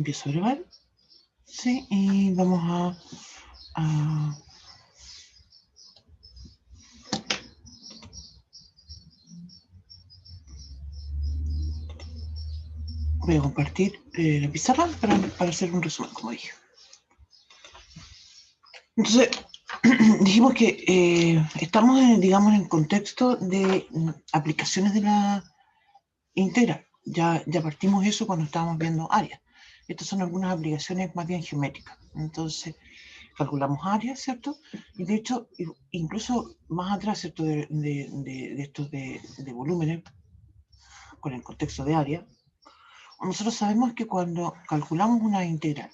empiezo a grabar. Sí, y vamos a voy a compartir la pizarra para hacer un resumen, como dije. Entonces, dijimos que estamos, digamos, en contexto de aplicaciones de la integral. Ya partimos eso cuando estábamos viendo áreas. Estas son algunas aplicaciones más bien geométricas. Entonces, calculamos áreas, ¿cierto? Y de hecho, incluso más atrás, ¿cierto? De estos de volúmenes, con el contexto de área, nosotros sabemos que cuando calculamos una integral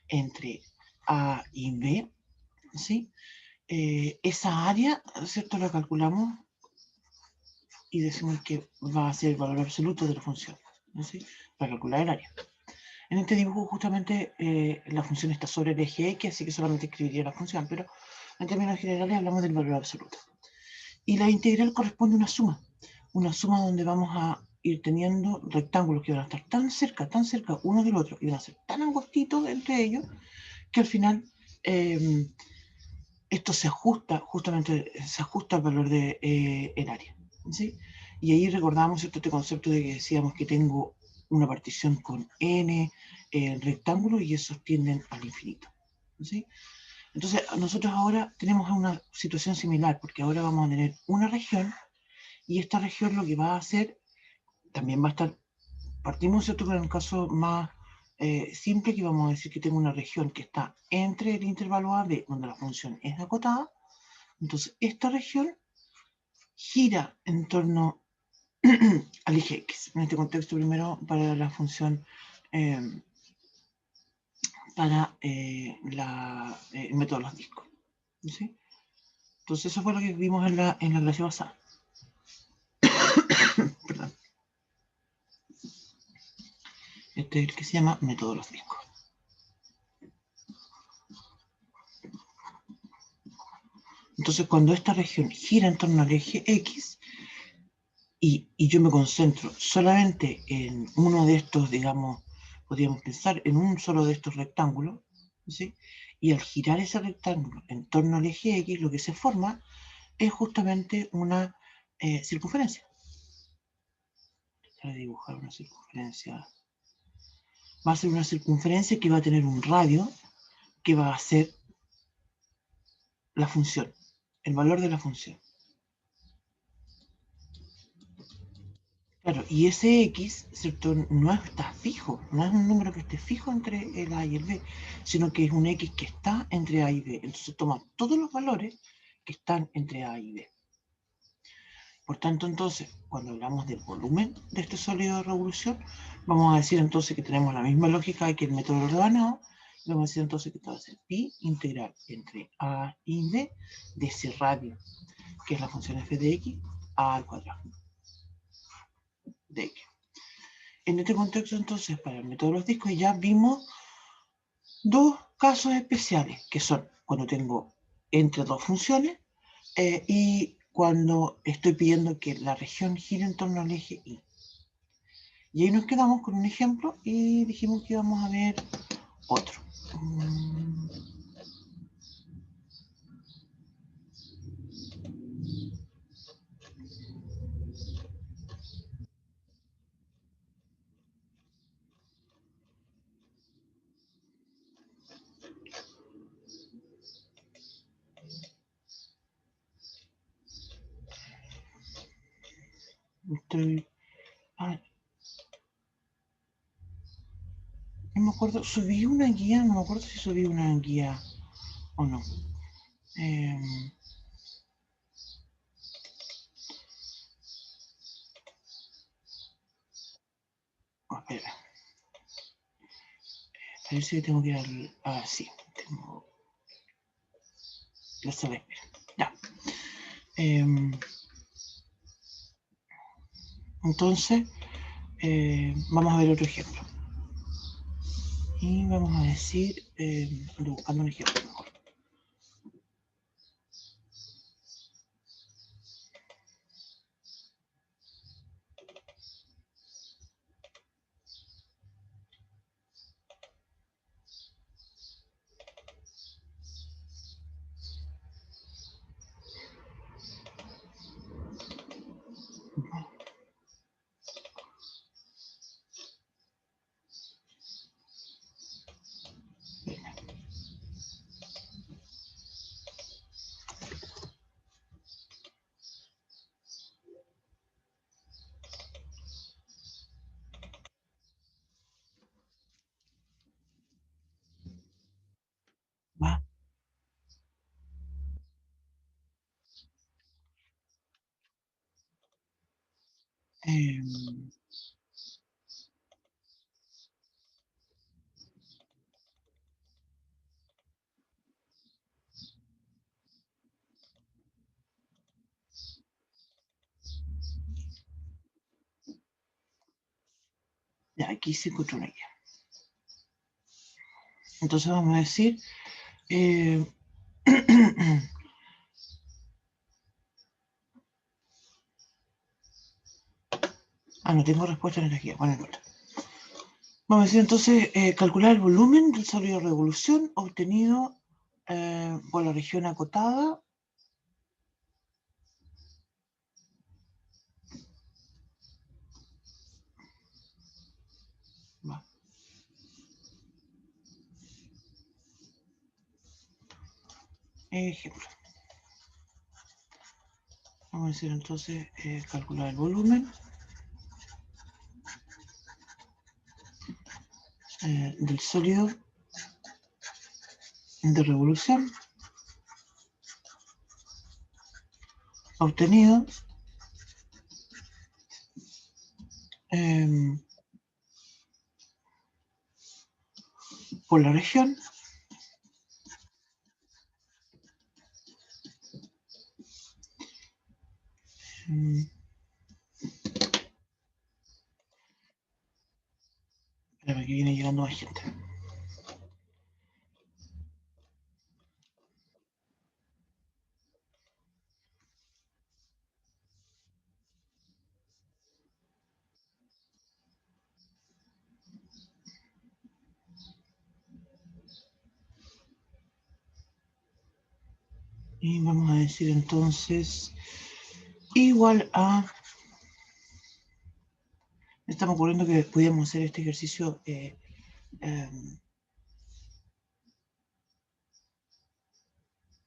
entre A y B, ¿sí? Esa área, ¿cierto? La calculamos y decimos que va a ser el valor absoluto de la función, ¿sí? Para calcular el área. En este dibujo justamente la función está sobre el eje X, así que solamente escribiría la función, pero en términos generales hablamos del valor absoluto. Y la integral corresponde a una suma donde vamos a ir teniendo rectángulos que van a estar tan cerca uno del otro, y van a ser tan angostitos entre ellos, que al final esto se ajusta, justamente se ajusta al valor del el área, ¿sí? Y ahí recordamos este concepto de que decíamos que tengo una partición con n rectángulos y esos tienden al infinito, ¿sí? Entonces, nosotros ahora tenemos una situación similar, porque ahora vamos a tener una región, y esta región lo que va a hacer, también va a estar, partimos ¿cierto? Con el caso más simple, que vamos a decir que tengo una región que está entre el intervalo A, B, donde la función es acotada. Entonces, esta región gira en torno al eje X. En este contexto, primero para la función, para el método de los discos, ¿sí? Entonces, eso fue lo que vimos en la clase pasada. Perdón. Este es el que se llama método de los discos. Entonces, cuando esta región gira en torno al eje X y yo me concentro solamente en uno de estos, digamos, podríamos pensar en un solo de estos rectángulos, ¿sí? Y al girar ese rectángulo en torno al eje X, lo que se forma es justamente una circunferencia. Voy a dibujar una circunferencia. Va a ser una circunferencia que va a tener un radio que va a ser la función, el valor de la función. Claro, y ese X, ¿cierto? No está fijo, no es un número que esté fijo entre el A y el B, sino que es un X que está entre A y B. Entonces toma todos los valores que están entre A y B. Por tanto, entonces, cuando hablamos del volumen de este sólido de revolución, vamos a decir entonces que tenemos la misma lógica que el método ordenado. Vamos a decir entonces que esto va a ser pi integral entre A y B de ese radio, que es la función f de x, a al cuadrado de x. En este contexto, entonces, para el método de los discos ya vimos dos casos especiales, que son cuando tengo entre dos funciones y cuando estoy pidiendo que la región gire en torno al eje Y. Y ahí nos quedamos con un ejemplo y dijimos que íbamos a ver otro. No me acuerdo, subí una guía, no me acuerdo si subí una guía o no. Espera. A ver si tengo que ir al... Ah, sí, tengo... La sala de espera. Ya. Entonces, vamos a ver otro ejemplo. Y vamos a decir, buscando un ejemplo mejor. Ya, aquí se encontró una guía. Entonces vamos a decir, no tengo respuesta en la guía. Bueno, no importa. Vamos a decir entonces, calcular el volumen del sólido de revolución obtenido por la región acotada ejemplo. Vamos a decir entonces, calcular el volumen del sólido de revolución obtenido por la región espérame que viene llegando más gente. Y vamos a decir entonces igual a... Estamos ocurriendo que pudiéramos hacer este ejercicio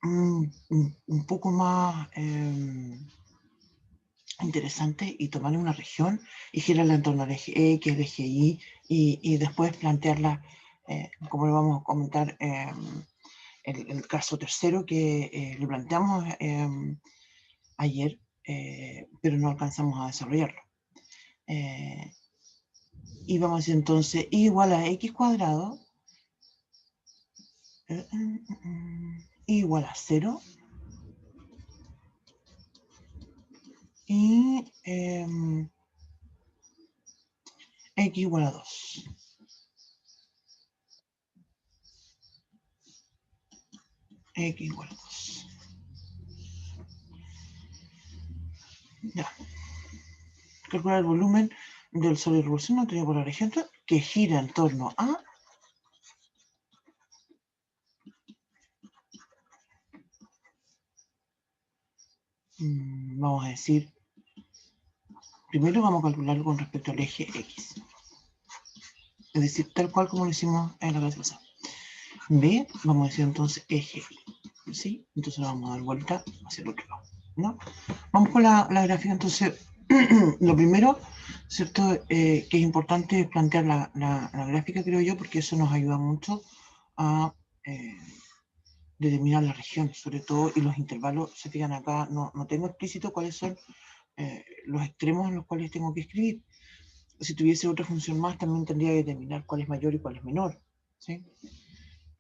un poco más interesante y tomar una región y girarla en torno al eje X, el eje Y y después plantearla, como lo vamos a comentar, el caso tercero que lo planteamos ayer, pero no alcanzamos a desarrollarlo. Y vamos a decir entonces y igual a x cuadrado igual a 0 y x igual a 2. X igual a 2. Ya. Calcular el volumen del sólido de revolución obtenido por la región que gira en torno a vamos a decir, primero vamos a calcularlo con respecto al eje X. Es decir, tal cual como lo hicimos en la clase pasada. B, vamos a decir entonces eje Y. ¿Sí? Entonces vamos a dar vuelta hacia el otro lado. ¿No? Vamos con la gráfica. Entonces, lo primero, ¿cierto? Que es importante plantear la gráfica, creo yo, porque eso nos ayuda mucho a determinar la región, sobre todo, y los intervalos. Se fijan acá, no tengo explícito cuáles son los extremos en los cuales tengo que escribir. Si tuviese otra función más, también tendría que determinar cuál es mayor y cuál es menor. ¿Sí?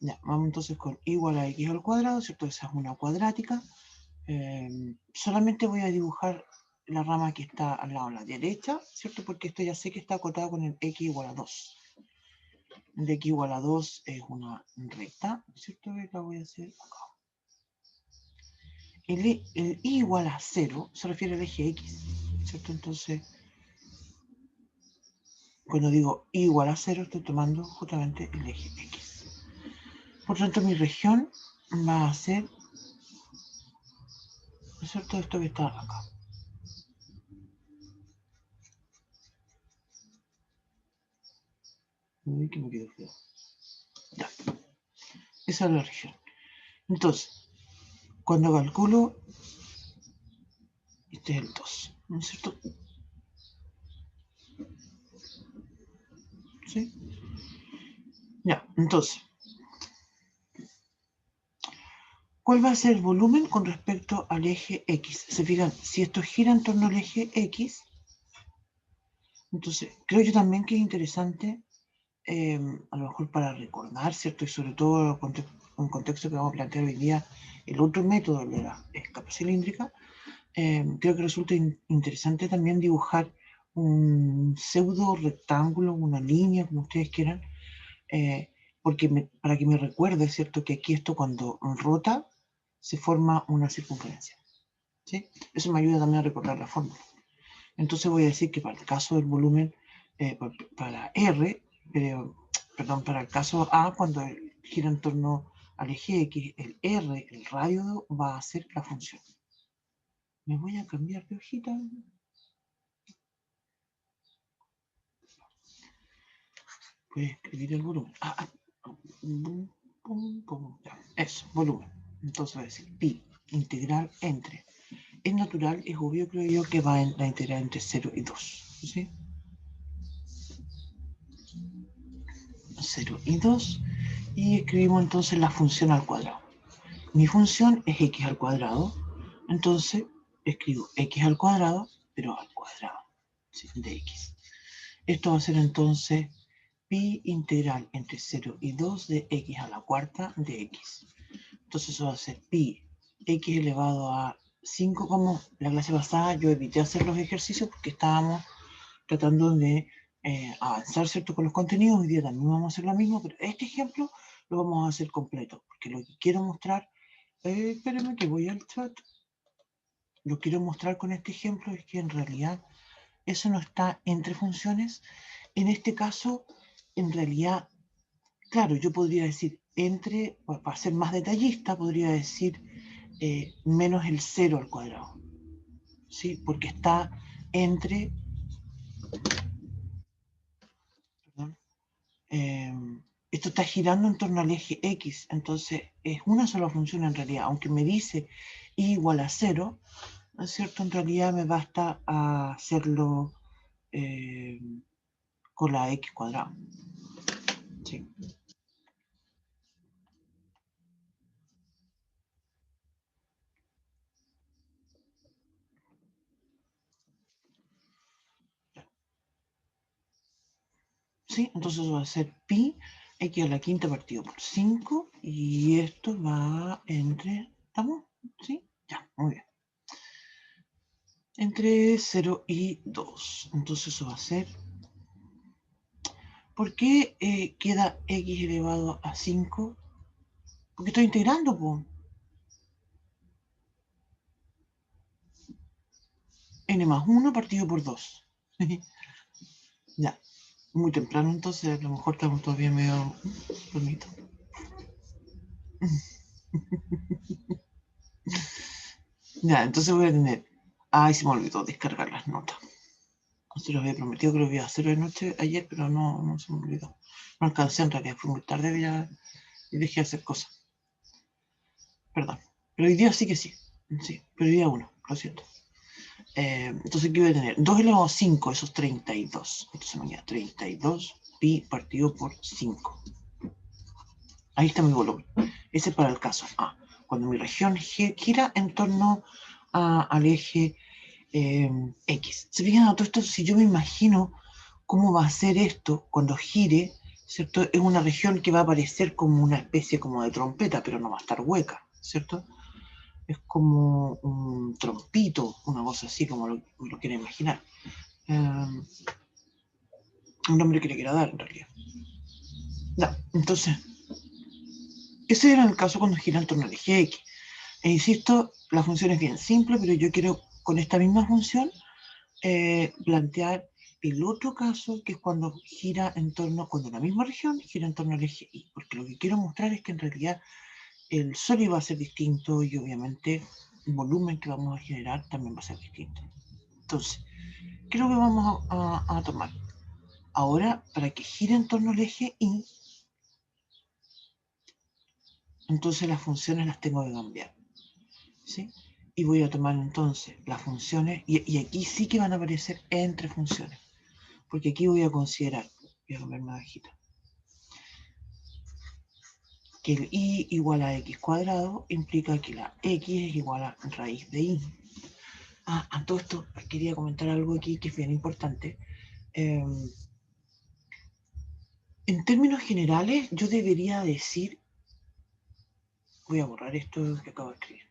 Ya, vamos entonces con igual a x al cuadrado, ¿cierto? Esa es una cuadrática. Solamente voy a dibujar la rama que está al lado a la derecha, ¿cierto? Porque esto ya sé que está acotado con el x igual a 2. El x igual a 2 es una recta, ¿cierto? Y la voy a hacer acá. El y igual a 0 se refiere al eje x, ¿cierto? Entonces, cuando digo y igual a 0, estoy tomando justamente el eje x. Por tanto, mi región va a ser, ¿no es cierto?, esto que está acá. Uy, que me quedó feo. Ya. Esa es la región. Entonces, cuando calculo, este es el 2, ¿no es cierto? ¿Sí? Ya, entonces, ¿cuál va a ser el volumen con respecto al eje X? Se fijan, si esto gira en torno al eje X, Entonces, creo yo también que es interesante, a lo mejor para recordar, ¿cierto? Y sobre todo en un contexto que vamos a plantear hoy día, el otro método, el de la capa cilíndrica, creo que resulta interesante también dibujar un pseudo rectángulo, una línea, como ustedes quieran, porque para que me recuerde, ¿cierto? Que aquí esto cuando rota se forma una circunferencia, ¿sí? Eso me ayuda también a recordar la fórmula. Entonces voy a decir que para el caso del volumen, para R, perdón, para el caso A, cuando gira en torno al eje X, el R, el radio, va a ser la función. Me voy a cambiar de hojita. Voy a escribir el volumen. Ya, eso, volumen. Entonces voy a decir pi integral entre. Es natural, es obvio, creo yo, que va en la integral entre 0 y 2. ¿Sí? 0 y 2. Y escribimos entonces la función al cuadrado. Mi función es x al cuadrado. Entonces escribo x al cuadrado, pero al cuadrado, ¿sí? De x. Esto va a ser entonces pi integral entre 0 y 2 de x a la cuarta de x. Entonces eso va a ser pi x elevado a 5, como la clase pasada yo evité hacer los ejercicios porque estábamos tratando de avanzar, ¿cierto? Con los contenidos. Hoy día también vamos a hacer lo mismo, pero este ejemplo lo vamos a hacer completo, porque lo que quiero mostrar, espérenme que voy al chat, lo que quiero mostrar con este ejemplo es que en realidad eso no está entre funciones. En este caso, en realidad, claro, yo podría decir entre, para ser más detallista, podría decir menos el 0 al cuadrado, ¿sí? Porque está entre, perdón, esto está girando en torno al eje X, entonces es una sola función en realidad, aunque me dice y igual a 0, ¿no es cierto? En realidad me basta a hacerlo eh, con la X cuadrada. Sí. ¿Sí? Entonces va a ser pi x a la quinta partido por 5 y esto va entre, ¿estamos? ¿Sí? Ya, muy bien. Entre 0 y 2. Entonces eso va a ser, ¿por qué queda x elevado a 5? Porque estoy integrando, pues. N más 1 partido por 2. Ya, muy temprano, entonces a lo mejor estamos todavía medio dormido. Ya, entonces voy a tener. Ay, se me olvidó descargar las notas. Se los había prometido que lo iba a hacer de noche ayer, pero no se me olvidó. No alcancé en realidad, fue muy tarde ya y dejé de hacer cosas. Perdón. Pero hoy día sí que sí. Sí, pero hoy día uno, lo siento. Entonces, ¿qué voy a tener? 2 elevado a 5, eso es 32. Entonces me queda 32 pi partido por 5. Ahí está mi volumen. Ese es para el caso A. Cuando mi región gira en torno al eje X. ¿Se fijan a todo esto? Si yo me imagino cómo va a ser esto cuando gire, ¿cierto? Es una región que va a aparecer como una especie como de trompeta, pero no va a estar hueca, ¿cierto? Es como un trompito, una cosa así, como lo quiero imaginar. Un nombre que le quiero dar, en realidad. No, entonces, ese era el caso cuando gira en torno al eje X. E insisto, la función es bien simple, pero yo quiero con esta misma función plantear el otro caso, que es cuando gira en torno, cuando la misma región gira en torno al eje Y, porque lo que quiero mostrar es que en realidad el sólido va a ser distinto y obviamente el volumen que vamos a generar también va a ser distinto. Entonces, ¿qué es lo que vamos a tomar? Ahora, para que gire en torno al eje Y, entonces las funciones las tengo que cambiar, ¿sí? Y voy a tomar entonces las funciones, y aquí sí que van a aparecer entre funciones, porque aquí voy a considerar, voy a cambiar más bajita, que el y igual a x cuadrado implica que la x es igual a raíz de y. A todo esto quería comentar algo aquí que es bien importante. En términos generales, yo debería decir, voy a borrar esto que acabo de escribir.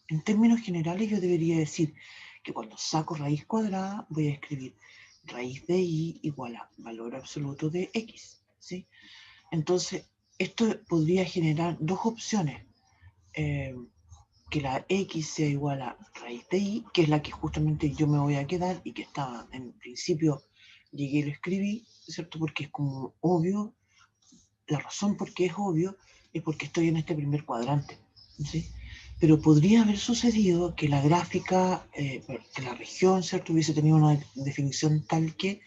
En términos generales, yo debería decir que cuando saco raíz cuadrada, voy a escribir raíz de y igual a valor absoluto de x, ¿sí? Entonces, esto podría generar dos opciones. Que la x sea igual a raíz de y, que es la que justamente yo me voy a quedar y que estaba en principio, llegué y lo escribí, ¿cierto? Porque es como obvio, la razón por qué es obvio es porque estoy en este primer cuadrante, ¿sí? Pero podría haber sucedido que la gráfica, que la región, ¿cierto? Hubiese tenido una definición tal que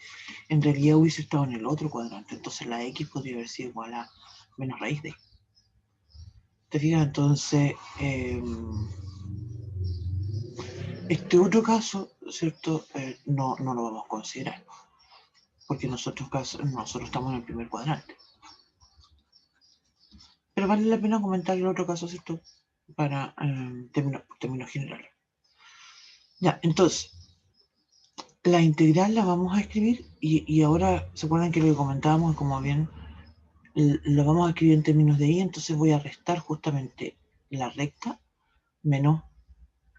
en realidad hubiese estado en el otro cuadrante, entonces la x podría haber sido igual a menos raíz de y. ¿Te fijas? Entonces, este otro caso, ¿cierto? No lo vamos a considerar, porque nosotros estamos en el primer cuadrante. Pero vale la pena comentar el otro caso, ¿cierto? Para términos generales. Ya, entonces, la integral la vamos a escribir y ahora, ¿se acuerdan que lo que comentábamos, como bien, lo vamos a escribir en términos de y, entonces voy a restar justamente la recta menos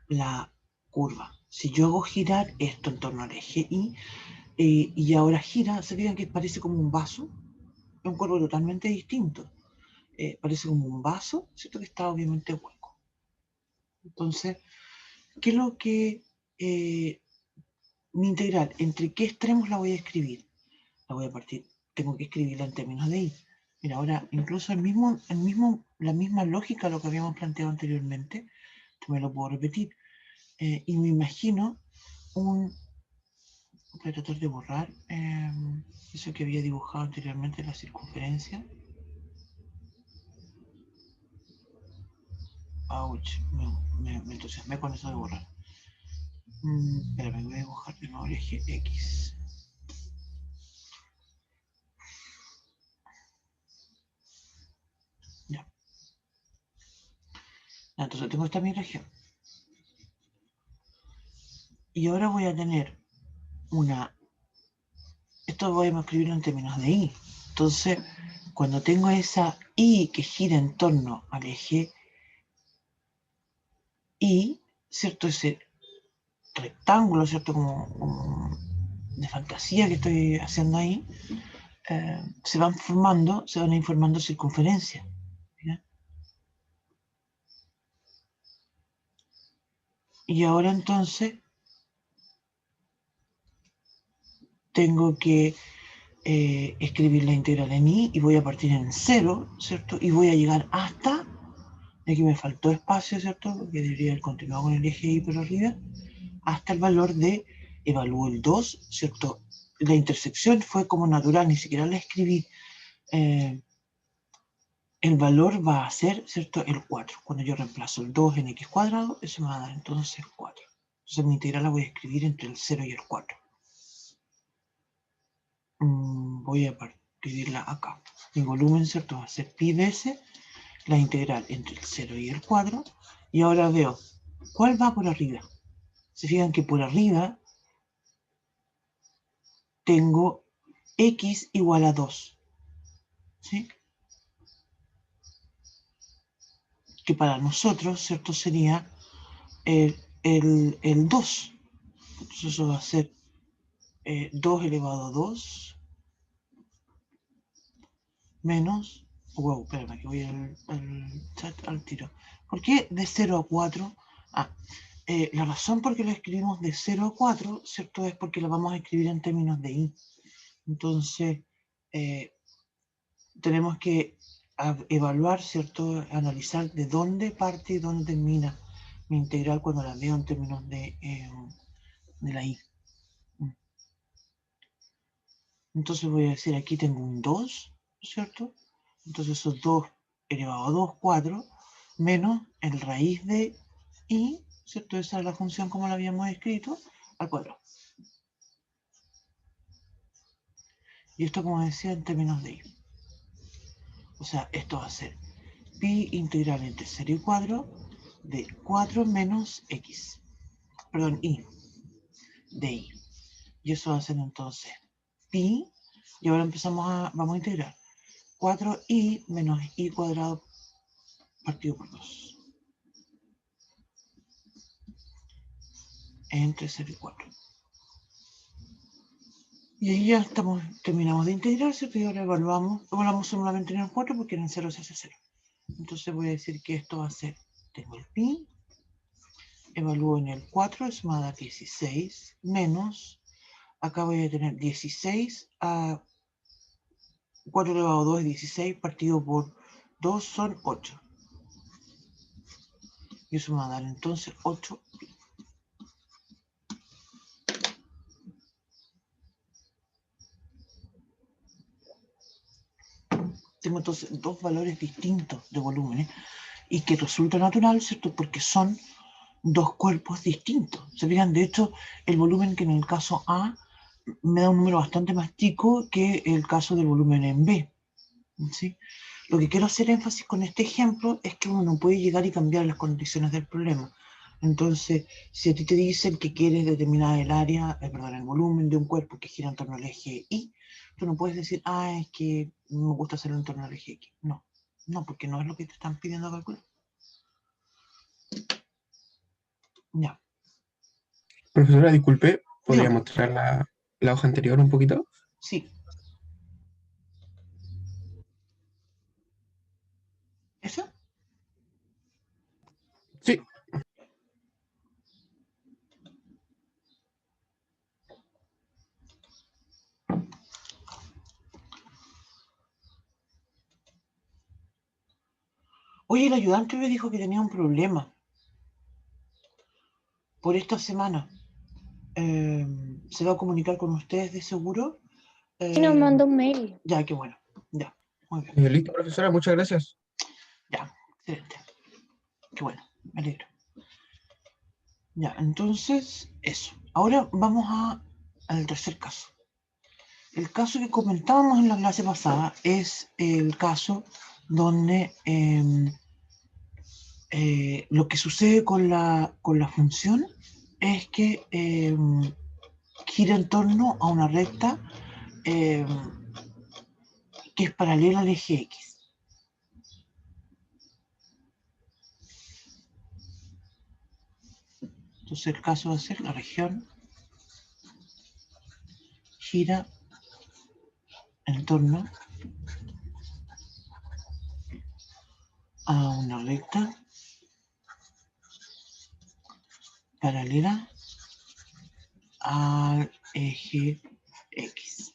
la curva. Si yo hago girar esto en torno al eje y ahora gira, se fijan que parece como un vaso, es un cuerpo totalmente distinto. Parece como un vaso, ¿cierto? Que está obviamente hueco. Entonces, ¿qué es lo que mi integral? ¿Entre qué extremos la voy a escribir? La voy a partir, tengo que escribirla en términos de y. Mira, ahora incluso la misma lógica, lo que habíamos planteado anteriormente, me lo puedo repetir. Y me imagino voy a tratar de borrar eso que había dibujado anteriormente, la circunferencia. Ouch, me entusiasmé con eso de borrar. Espera, me voy a dibujar de nuevo el eje X. Ya. Entonces tengo esta mi región. Y ahora voy a tener esto voy a escribirlo en términos de y. Entonces, cuando tengo esa y que gira en torno al eje y, ¿cierto? Ese rectángulo, ¿cierto? Como de fantasía que estoy haciendo ahí, se van a ir formando circunferencias. ¿Ya? Y ahora entonces tengo que escribir la integral en y voy a partir en 0, ¿cierto? Y voy a llegar hasta, aquí me faltó espacio, ¿cierto? Porque debería haber continuado con el eje y por arriba, hasta el valor de, evalúo el 2, ¿cierto? La intersección fue como natural, ni siquiera la escribí. El valor va a ser, ¿cierto? El 4. Cuando yo reemplazo el 2 en x cuadrado, eso me va a dar entonces 4. Entonces mi integral la voy a escribir entre el 0 y el 4. Voy a escribirla acá. Mi volumen, ¿cierto? Va a ser pi veces la integral entre el 0 y el 4. Y ahora veo, ¿cuál va por arriba? Se fijan que por arriba tengo x igual a 2. ¿Sí? Que para nosotros, ¿cierto? Sería el 2. Entonces eso va a ser 2 elevado a 2 menos, wow, espérame que voy al chat al tiro. ¿Por qué de 0 a 4? La razón por qué lo escribimos de 0 a 4, ¿cierto? Es porque lo vamos a escribir en términos de y. Entonces, tenemos que evaluar, ¿cierto? Analizar de dónde parte y dónde termina mi integral cuando la veo en términos de la y. Entonces voy a decir, aquí tengo un 2, ¿cierto? Entonces esos 2 elevado a 2, 4, menos el raíz de y, ¿cierto? Esa es la función como la habíamos escrito, al cuadrado. Y esto, como decía, en términos de y. O sea, esto va a ser pi integral entre 0 y 4 de 4 menos x. Perdón, y. De y. Y eso va a ser entonces pi, y ahora vamos a integrar 4i menos i cuadrado partido por 2 entre 0 y 4. Y ahí ya terminamos de integrar, ¿cierto? Y ahora evaluamos solamente en el 4 porque en el 0 se hace 0. Entonces voy a decir que esto va a ser, tengo el pi, evalúo en el 4, eso me va a dar 16, menos, acá voy a tener 16 a 4 elevado a 2 es 16, partido por 2 son 8. Y eso me va a dar entonces 8 pi. Tengo entonces dos valores distintos de volúmenes y que resulta natural, ¿cierto? Porque son dos cuerpos distintos. ¿Se fijan? De hecho, el volumen que en el caso A me da un número bastante más chico que el caso del volumen en B. ¿Sí? Lo que quiero hacer énfasis con este ejemplo es que uno puede llegar y cambiar las condiciones del problema. Entonces, si a ti te dicen que quieres determinar el área, el volumen de un cuerpo que gira en torno al eje Y, tú no puedes decir, es que me gusta hacerlo en torno al eje X. No, no, porque no es lo que te están pidiendo calcular. Ya. Profesora, disculpe, ¿podría Dígame. mostrar la hoja anterior un poquito? Sí. ¿Eso? Sí. Oye, el ayudante me dijo que tenía un problema por esta semana. ¿Se va a comunicar con ustedes de seguro? Sí, nos mandó un mail. Ya, qué bueno. Ya, muy bien. Listo, profesora, muchas gracias. Ya, excelente. Qué bueno, me alegro. Ya, entonces, eso. Ahora vamos al tercer caso. El caso que comentábamos en la clase pasada es el caso donde lo que sucede con la función es que gira en torno a una recta que es paralela al eje X. Entonces el caso va a ser la región gira en torno a una recta paralela al eje X.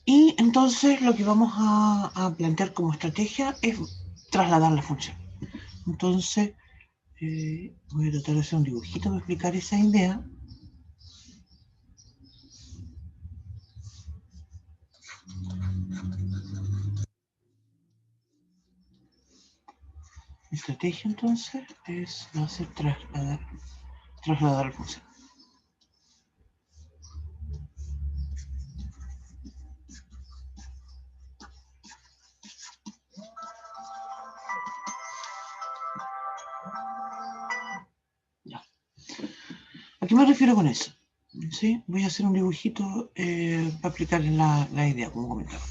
Y entonces lo que vamos a plantear como estrategia es trasladar la función. Entonces, voy a tratar de hacer un dibujito para explicar esa idea. Mi estrategia entonces va a ser trasladar la función. Ya. ¿A qué me refiero con eso? ¿Sí? Voy a hacer un dibujito para explicar la idea, como comentaba.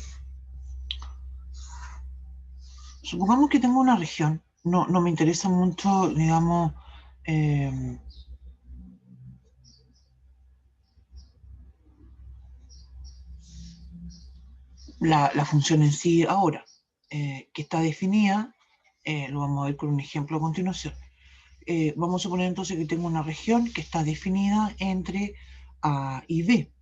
Supongamos que tengo una región, no me interesa mucho, digamos, la función en sí ahora, que está definida, lo vamos a ver con un ejemplo a continuación. Vamos a suponer entonces que tengo una región que está definida entre A y B,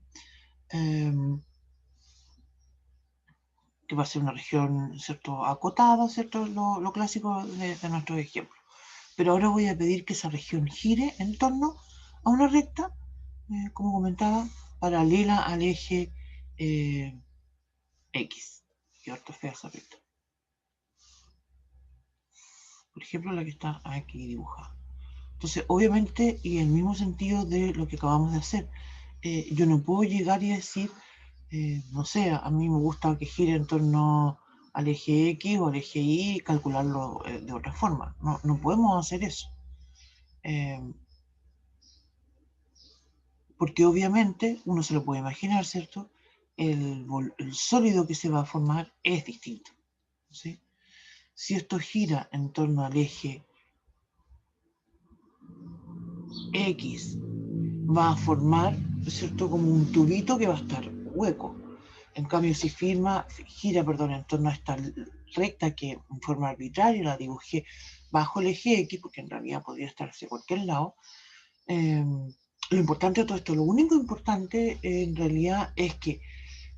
que va a ser una región, ¿cierto?, acotada, ¿cierto?, lo clásico de nuestro ejemplo. Pero ahora voy a pedir que esa región gire en torno a una recta, como comentaba, paralela al eje X. Y ahorita fea esa recta. Por ejemplo, la que está aquí dibujada. Entonces, obviamente, y en el mismo sentido de lo que acabamos de hacer, yo no puedo llegar y decir, no sé, a mí me gusta que gire en torno al eje X o al eje Y y calcularlo de otra forma. No podemos hacer eso. Porque obviamente uno se lo puede imaginar, ¿cierto? El sólido que se va a formar es distinto, ¿sí? Si esto gira en torno al eje X, va a formar, ¿cierto? Como un tubito que va a estar hueco. En cambio, si gira, perdón, en torno a esta recta que en forma arbitraria la dibujé bajo el eje X, porque en realidad podría estar hacia cualquier lado, lo importante de todo esto, lo único importante en realidad es que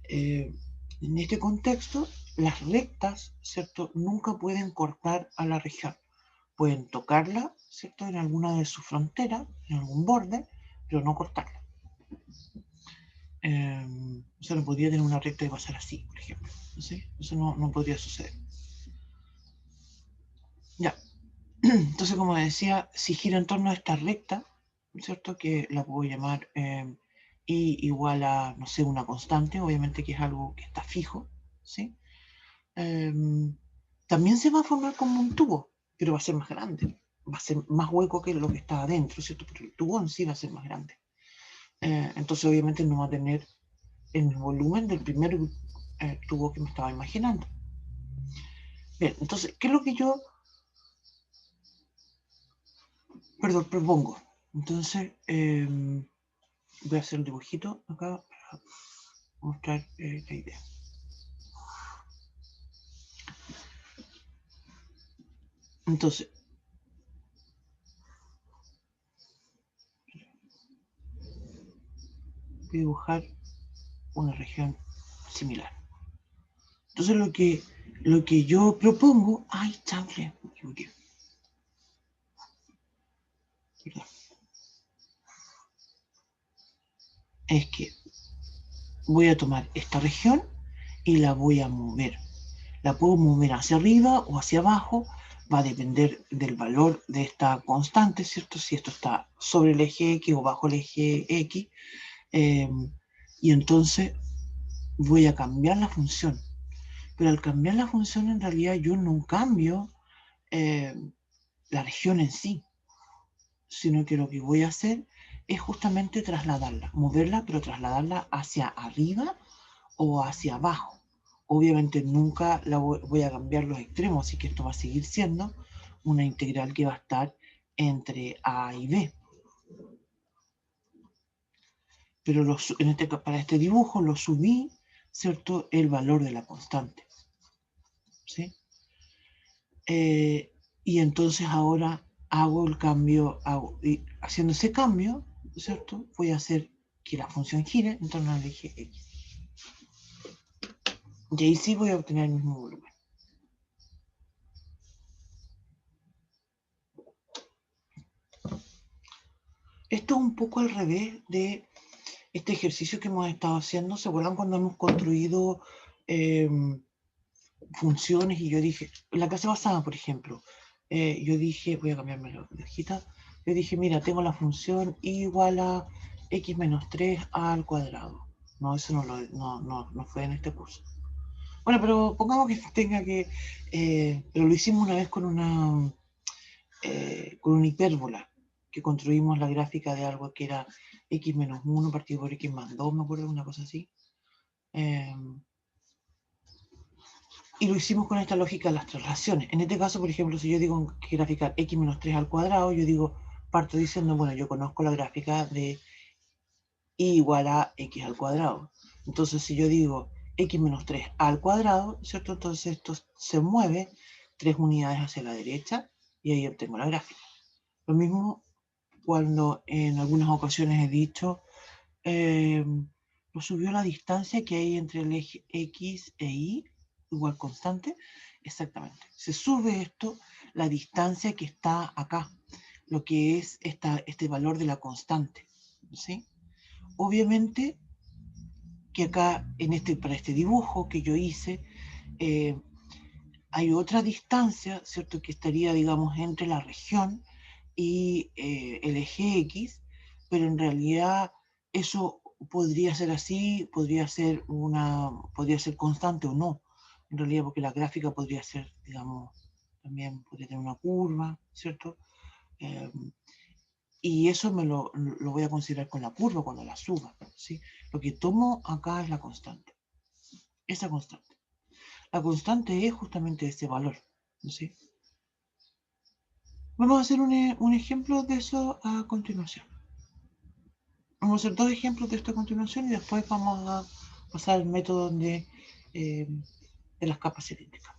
en este contexto las rectas, ¿cierto? Nunca pueden cortar a la región. Pueden tocarla, ¿cierto? En alguna de sus fronteras, en algún borde, pero no cortarla. O sea, no podría tener una recta y pasar así, por ejemplo. ¿Sí? Eso no podría suceder. Ya. Entonces, como decía, si gira en torno a esta recta, ¿cierto? Que la puedo llamar I igual a, no sé, una constante, obviamente que es algo que está fijo, ¿sí? También se va a formar como un tubo, pero va a ser más grande. Va a ser más hueco que lo que está adentro, ¿cierto? Pero el tubo en sí va a ser más grande. Entonces, obviamente, no va a tener el volumen del primer tubo que me estaba imaginando. Bien, entonces, ¿qué es lo que yo propongo? Entonces, voy a hacer un dibujito acá para mostrar la idea. Entonces, voy a dibujar una región similar. Entonces, lo que yo propongo... ¡Ay, chanfle! Me equivoqué. Es que voy a tomar esta región y la voy a mover. La puedo mover hacia arriba o hacia abajo, va a depender del valor de esta constante, ¿cierto? Si esto está sobre el eje X o bajo el eje X. Y entonces voy a cambiar la función. Pero al cambiar la función, en realidad yo no cambio la región en sí, sino que lo que voy a hacer es justamente trasladarla, moverla, pero trasladarla hacia arriba o hacia abajo. Obviamente nunca voy a cambiar los extremos, así que esto va a seguir siendo una integral que va a estar entre A y B. Pero para este dibujo lo subí, ¿cierto? El valor de la constante. ¿Sí? Y entonces ahora hago el cambio, haciendo ese cambio, ¿cierto? Voy a hacer que la función gire en torno al eje X. Y ahí sí voy a obtener el mismo volumen. Esto es un poco al revés de este ejercicio que hemos estado haciendo. ¿Se acuerdan cuando hemos construido funciones? Y yo dije, en la clase pasada, por ejemplo, yo dije, voy a cambiarme la hojita, yo dije, mira, tengo la función y igual a x menos 3 al cuadrado. No, eso no fue en este curso. Bueno, pero pongamos que tenga que, pero lo hicimos una vez con una hipérbola, que construimos la gráfica de algo que era x menos 1 partido por x más 2, me acuerdo, una cosa así. Y lo hicimos con esta lógica de las traslaciones. En este caso, por ejemplo, si yo digo que graficar x menos 3 al cuadrado, yo digo, parto diciendo, bueno, yo conozco la gráfica de y igual a x al cuadrado. Entonces, si yo digo x menos 3 al cuadrado, ¿cierto? Entonces esto se mueve 3 unidades hacia la derecha y ahí obtengo la gráfica. Lo mismo cuando en algunas ocasiones he dicho, lo subió la distancia que hay entre el eje X e Y, igual constante. Exactamente. Se sube esto, la distancia que está acá, lo que es este valor de la constante, ¿sí? Obviamente que acá, para este dibujo que yo hice, hay otra distancia, ¿cierto? Que estaría, digamos, entre la región y el eje X, pero en realidad eso podría ser así, podría ser constante o no. en realidad, porque la gráfica podría ser, digamos, también podría tener una curva, ¿cierto? Y eso lo voy a considerar con la curva cuando la suba, ¿sí? Lo que tomo acá es la constante. Esa constante. La constante es justamente ese valor, ¿sí? Vamos a hacer un ejemplo de eso a continuación. Vamos a hacer dos ejemplos de esto a continuación y después vamos a pasar al método de las capas cilíndricas.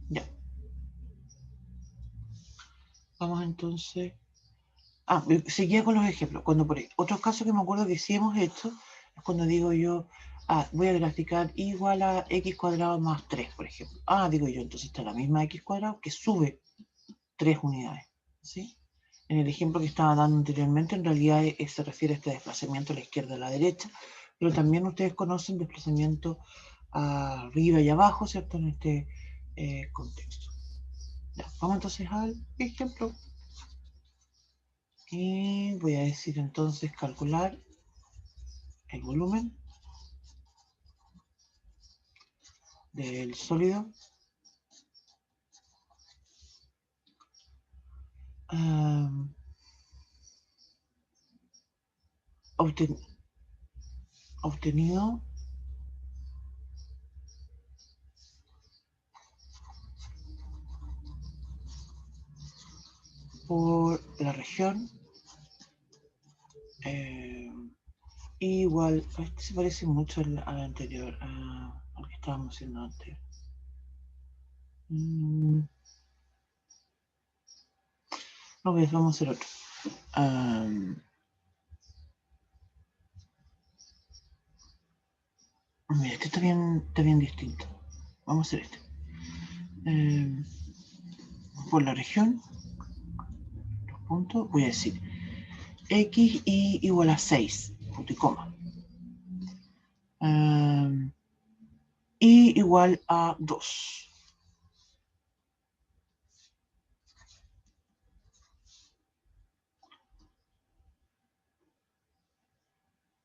Ya. Vamos entonces. Seguía con los ejemplos. Cuando por otros casos que me acuerdo que sí hemos hecho, es cuando digo yo, voy a graficar igual a x cuadrado más 3, por ejemplo. Digo yo, entonces está la misma x cuadrado que sube 3 unidades, ¿sí? En el ejemplo que estaba dando anteriormente, en realidad se refiere a este desplazamiento a la izquierda y a la derecha, pero también ustedes conocen desplazamiento arriba y abajo, ¿cierto? En este contexto. Ya, vamos entonces al ejemplo. Y voy a decir entonces calcular el volumen del sólido obtenido por la región igual, este se parece mucho al anterior, al que estábamos haciendo antes. No, pues vamos a hacer otro. Mira, este está bien distinto. Vamos a hacer este. Por la región, los puntos, voy a decir x y igual a 6, punto y coma. Y igual a 2.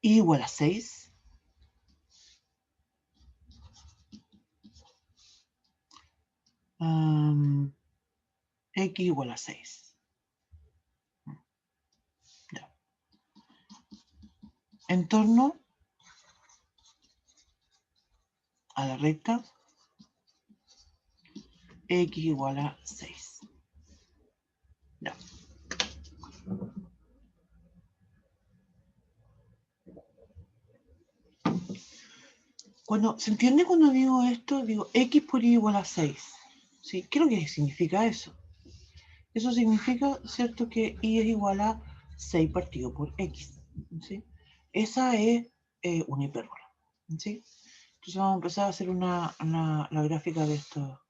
Y igual a 6. X igual a 6. Ya. En torno a la recta x igual a 6. Ya. ¿Se entiende cuando digo esto? Digo x por y igual a 6. ¿Sí? ¿Qué es lo que significa eso? Eso significa, ¿cierto?, que y es igual a 6 partido por x. ¿Sí? Esa es una hipérbola. ¿Sí? Entonces vamos a empezar a hacer la gráfica de esto.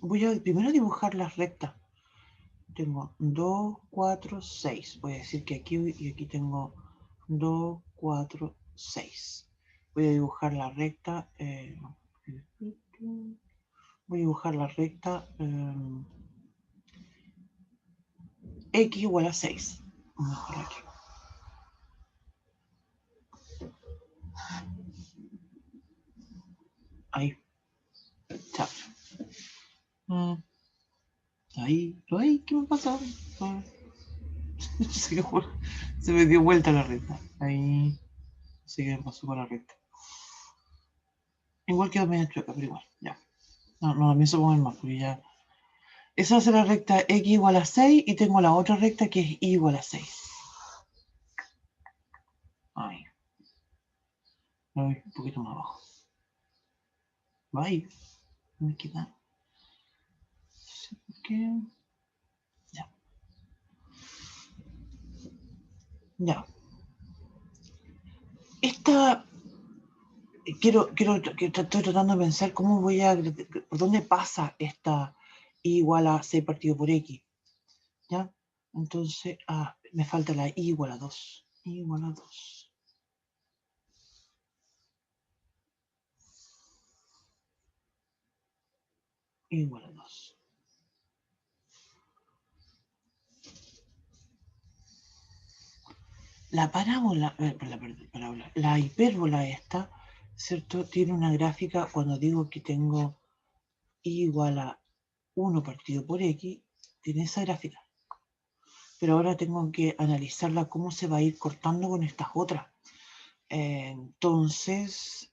Voy a primero dibujar las rectas. Tengo 2, 4, 6. Voy a decir que aquí y aquí tengo 2, 4, 6. Voy a dibujar la recta. Voy a dibujar la recta x igual a 6. Vamos a dejar aquí. Ahí. Chao. Ahí. ¿Qué me pasó? Se me dio vuelta la recta. Ahí. Sí que me pasó con la recta. Igual quedó medio chueca, pero igual. Ya. No, la pienso poner más, porque ya. Esa es la recta x igual a 6 y tengo la otra recta que es y igual a 6. Ahí. Voy un poquito más abajo. Ahí. Me queda. No sé por qué. Ya. Ya. Esta. Estoy tratando de pensar cómo por dónde pasa esta y igual a 6 partido por x. ¿Ya? Entonces, me falta la y igual a 2. Y igual a 2. igual a 2. La parábola, la hipérbola esta, ¿cierto? Tiene una gráfica cuando digo que tengo y igual a 1 partido por x, tiene esa gráfica. Pero ahora tengo que analizarla cómo se va a ir cortando con estas otras. Entonces,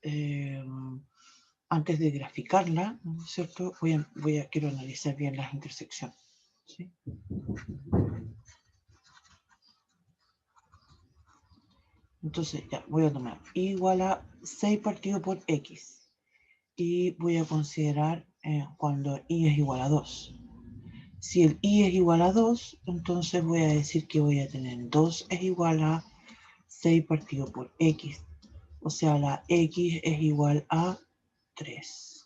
antes de graficarla, ¿no es cierto? Quiero analizar bien las intersecciones. ¿Sí? Entonces, ya, voy a tomar igual a 6 partido por x. Y voy a considerar cuando y es igual a 2. Si el y es igual a 2, entonces voy a decir que voy a tener 2 es igual a 6 partido por x. O sea, la x es igual a 3.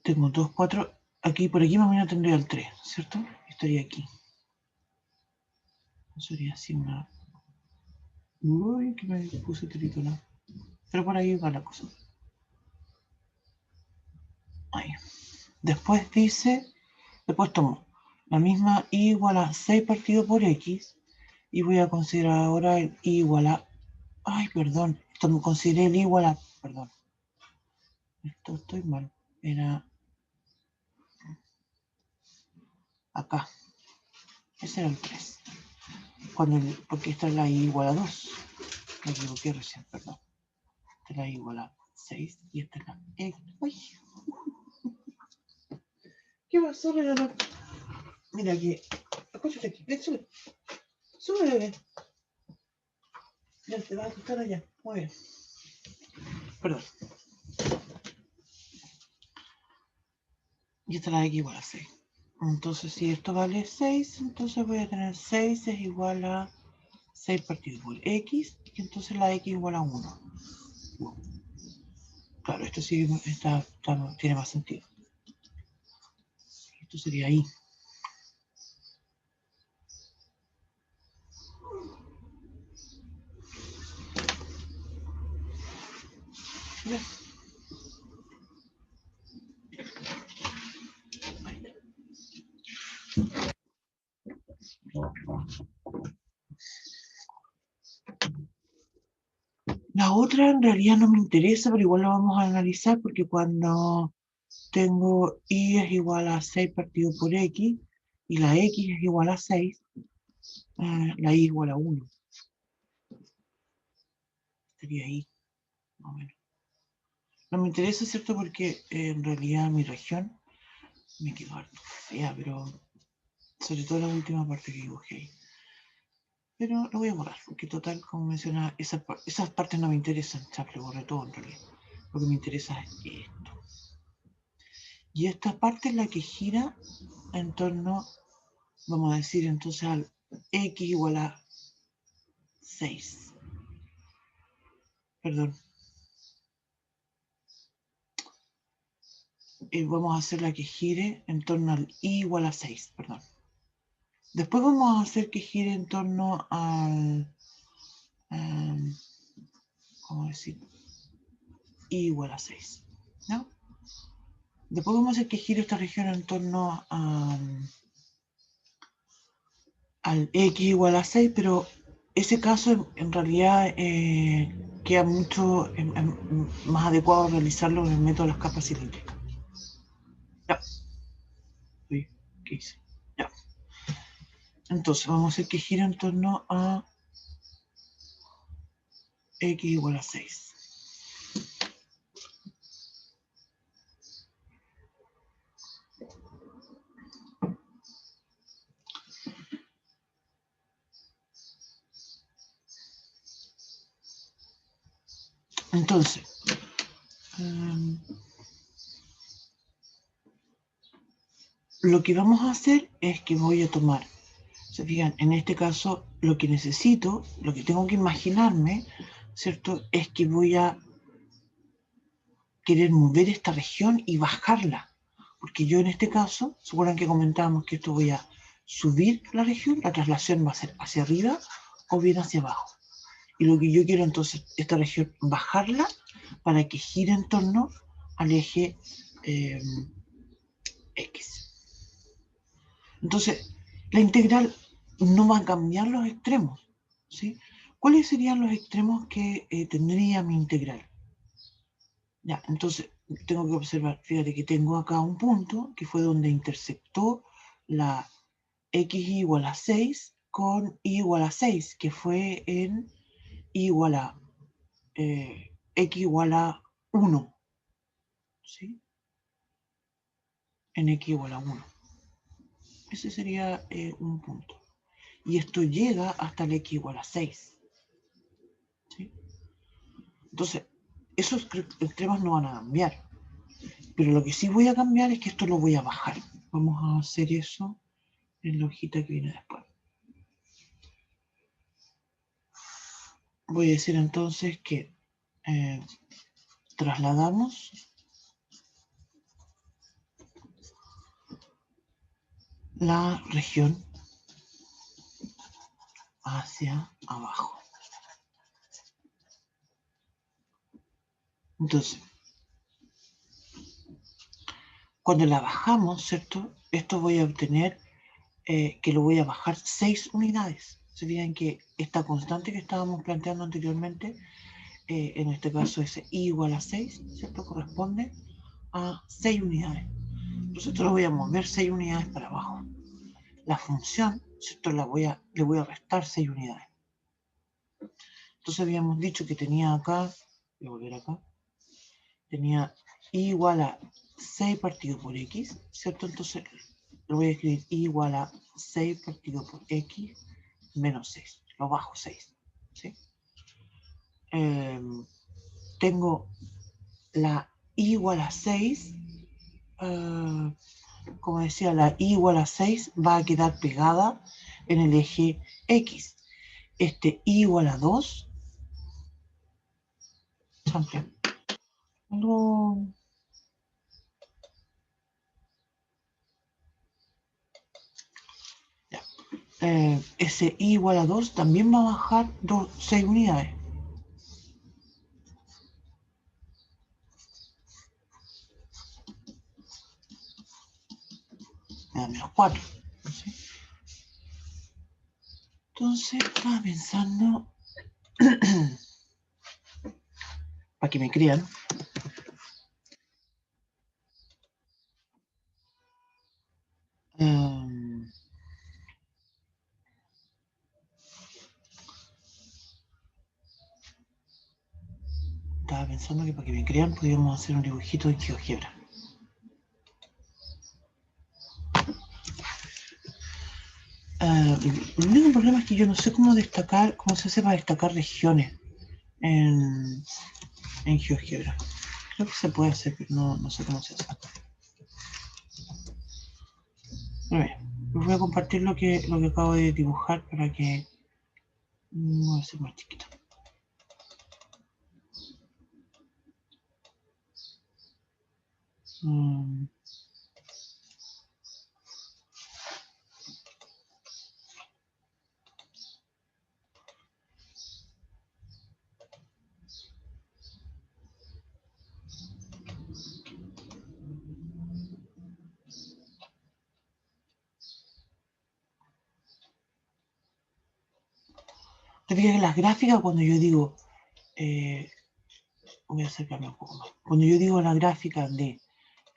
Tengo 2, 4. Aquí, por aquí más o menos tendría el 3, ¿cierto? Estaría aquí. Sería así una... Uy, que me puse tritona. Pero por ahí va la cosa. Ahí. Después dice... Después tomo la misma y igual a 6 partido por x. Y voy a considerar ahora el y igual a... Ay, perdón. Consideré el y igual a... Perdón. Esto estoy mal. Era... Acá. Ese era el 3. Porque esta es la y igual a 2. Me equivoqué recién, perdón. Esta es la y igual a 6 y esta es la x. ¡Ay! ¿Qué pasó, Renata? Mira aquí. Escúchate aquí. Ven, sube. Sube, bebé. Ya te vas a acostar allá. Muy bien. Perdón. Y esta es la x igual a 6. Entonces, si esto vale 6, entonces voy a tener 6 es igual a 6 partido por x, y entonces la x igual a 1. Claro, esto sí tiene más sentido. Esto sería ahí. ¿Ves? La otra en realidad no me interesa, pero igual la vamos a analizar porque cuando tengo y es igual a 6 partido por x y la x es igual a 6, la y igual a 1. Estaría ahí, más o menos. No me interesa, ¿cierto? Porque en realidad mi región me quedó harto fea, pero sobre todo la última parte que dibujé ahí. Pero lo voy a borrar, porque total, como mencionaba, esas partes no me interesan. Ya le borré todo en realidad. Lo que me interesa es esto. Y esta parte es la que gira en torno, vamos a decir entonces, al x igual a 6. Perdón. Vamos a hacer la que gire en torno al y igual a 6, perdón. Después vamos a hacer que gire en torno al... ¿cómo decir? Y igual a 6, ¿no? Después vamos a hacer que gire esta región en torno al x igual a 6, pero ese caso en realidad queda mucho más adecuado realizarlo en el método de las capas cilíndricas. Ya. Uy, ¿qué hice? Ya. Entonces vamos a hacer que gire en torno a x igual a 6. Entonces, lo que vamos a hacer es que voy a tomar, se fijan, en este caso lo que necesito, lo que tengo que imaginarme, ¿cierto? Es que voy a querer mover esta región y bajarla. Porque yo en este caso, ¿se acuerdan que comentábamos que esto voy a subir la región, la traslación va a ser hacia arriba o bien hacia abajo. Y lo que yo quiero entonces, esta región, bajarla para que gire en torno al eje X. Entonces, la integral no va a cambiar los extremos, ¿sí? ¿Cuáles serían los extremos que tendría mi integral? Ya, entonces, tengo que observar, fíjate que tengo acá un punto que fue donde interceptó la x igual a 6 con y igual a 6, que fue en y igual a x igual a 1, ¿sí? En x igual a 1. Ese sería un punto. Y esto llega hasta el x igual a 6. ¿Sí? Entonces, esos extremos no van a cambiar. Pero lo que sí voy a cambiar es que esto lo voy a bajar. Vamos a hacer eso en la hojita que viene después. Voy a decir entonces que trasladamos la región hacia abajo. Entonces, cuando la bajamos, ¿cierto? Esto voy a obtener que lo voy a bajar 6 unidades. Se fijan que esta constante que estábamos planteando anteriormente, en este caso es i igual a 6, ¿cierto? Corresponde a 6 unidades. Entonces esto lo voy a mover 6 unidades para abajo. La función, ¿cierto? Le voy a restar 6 unidades. Entonces habíamos dicho que tenía acá, voy a volver acá, tenía i igual a 6 partido por x, ¿cierto? Entonces lo voy a escribir i igual a 6 partido por x menos 6. Lo bajo 6, ¿sí? Tengo la i igual a 6, como decía, la i igual a 6 va a quedar pegada en el eje x. Este i igual a 2, ese i igual a 2 también va a bajar 6 unidades. Me da menos 4. ¿Sí? Entonces estaba pensando, para que me crean, estaba pensando que para que me crean podríamos hacer un dibujito en GeoGebra. El único problema es que yo no sé cómo destacar, cómo se hace para destacar regiones en GeoGebra. Creo que se puede hacer, pero no sé cómo se hace. Muy bien, les voy a compartir lo que acabo de dibujar para que voy a hacer más chiquito. Te fijas que las gráficas, cuando yo digo, voy a acercarme un poco más. Cuando yo digo la gráfica de,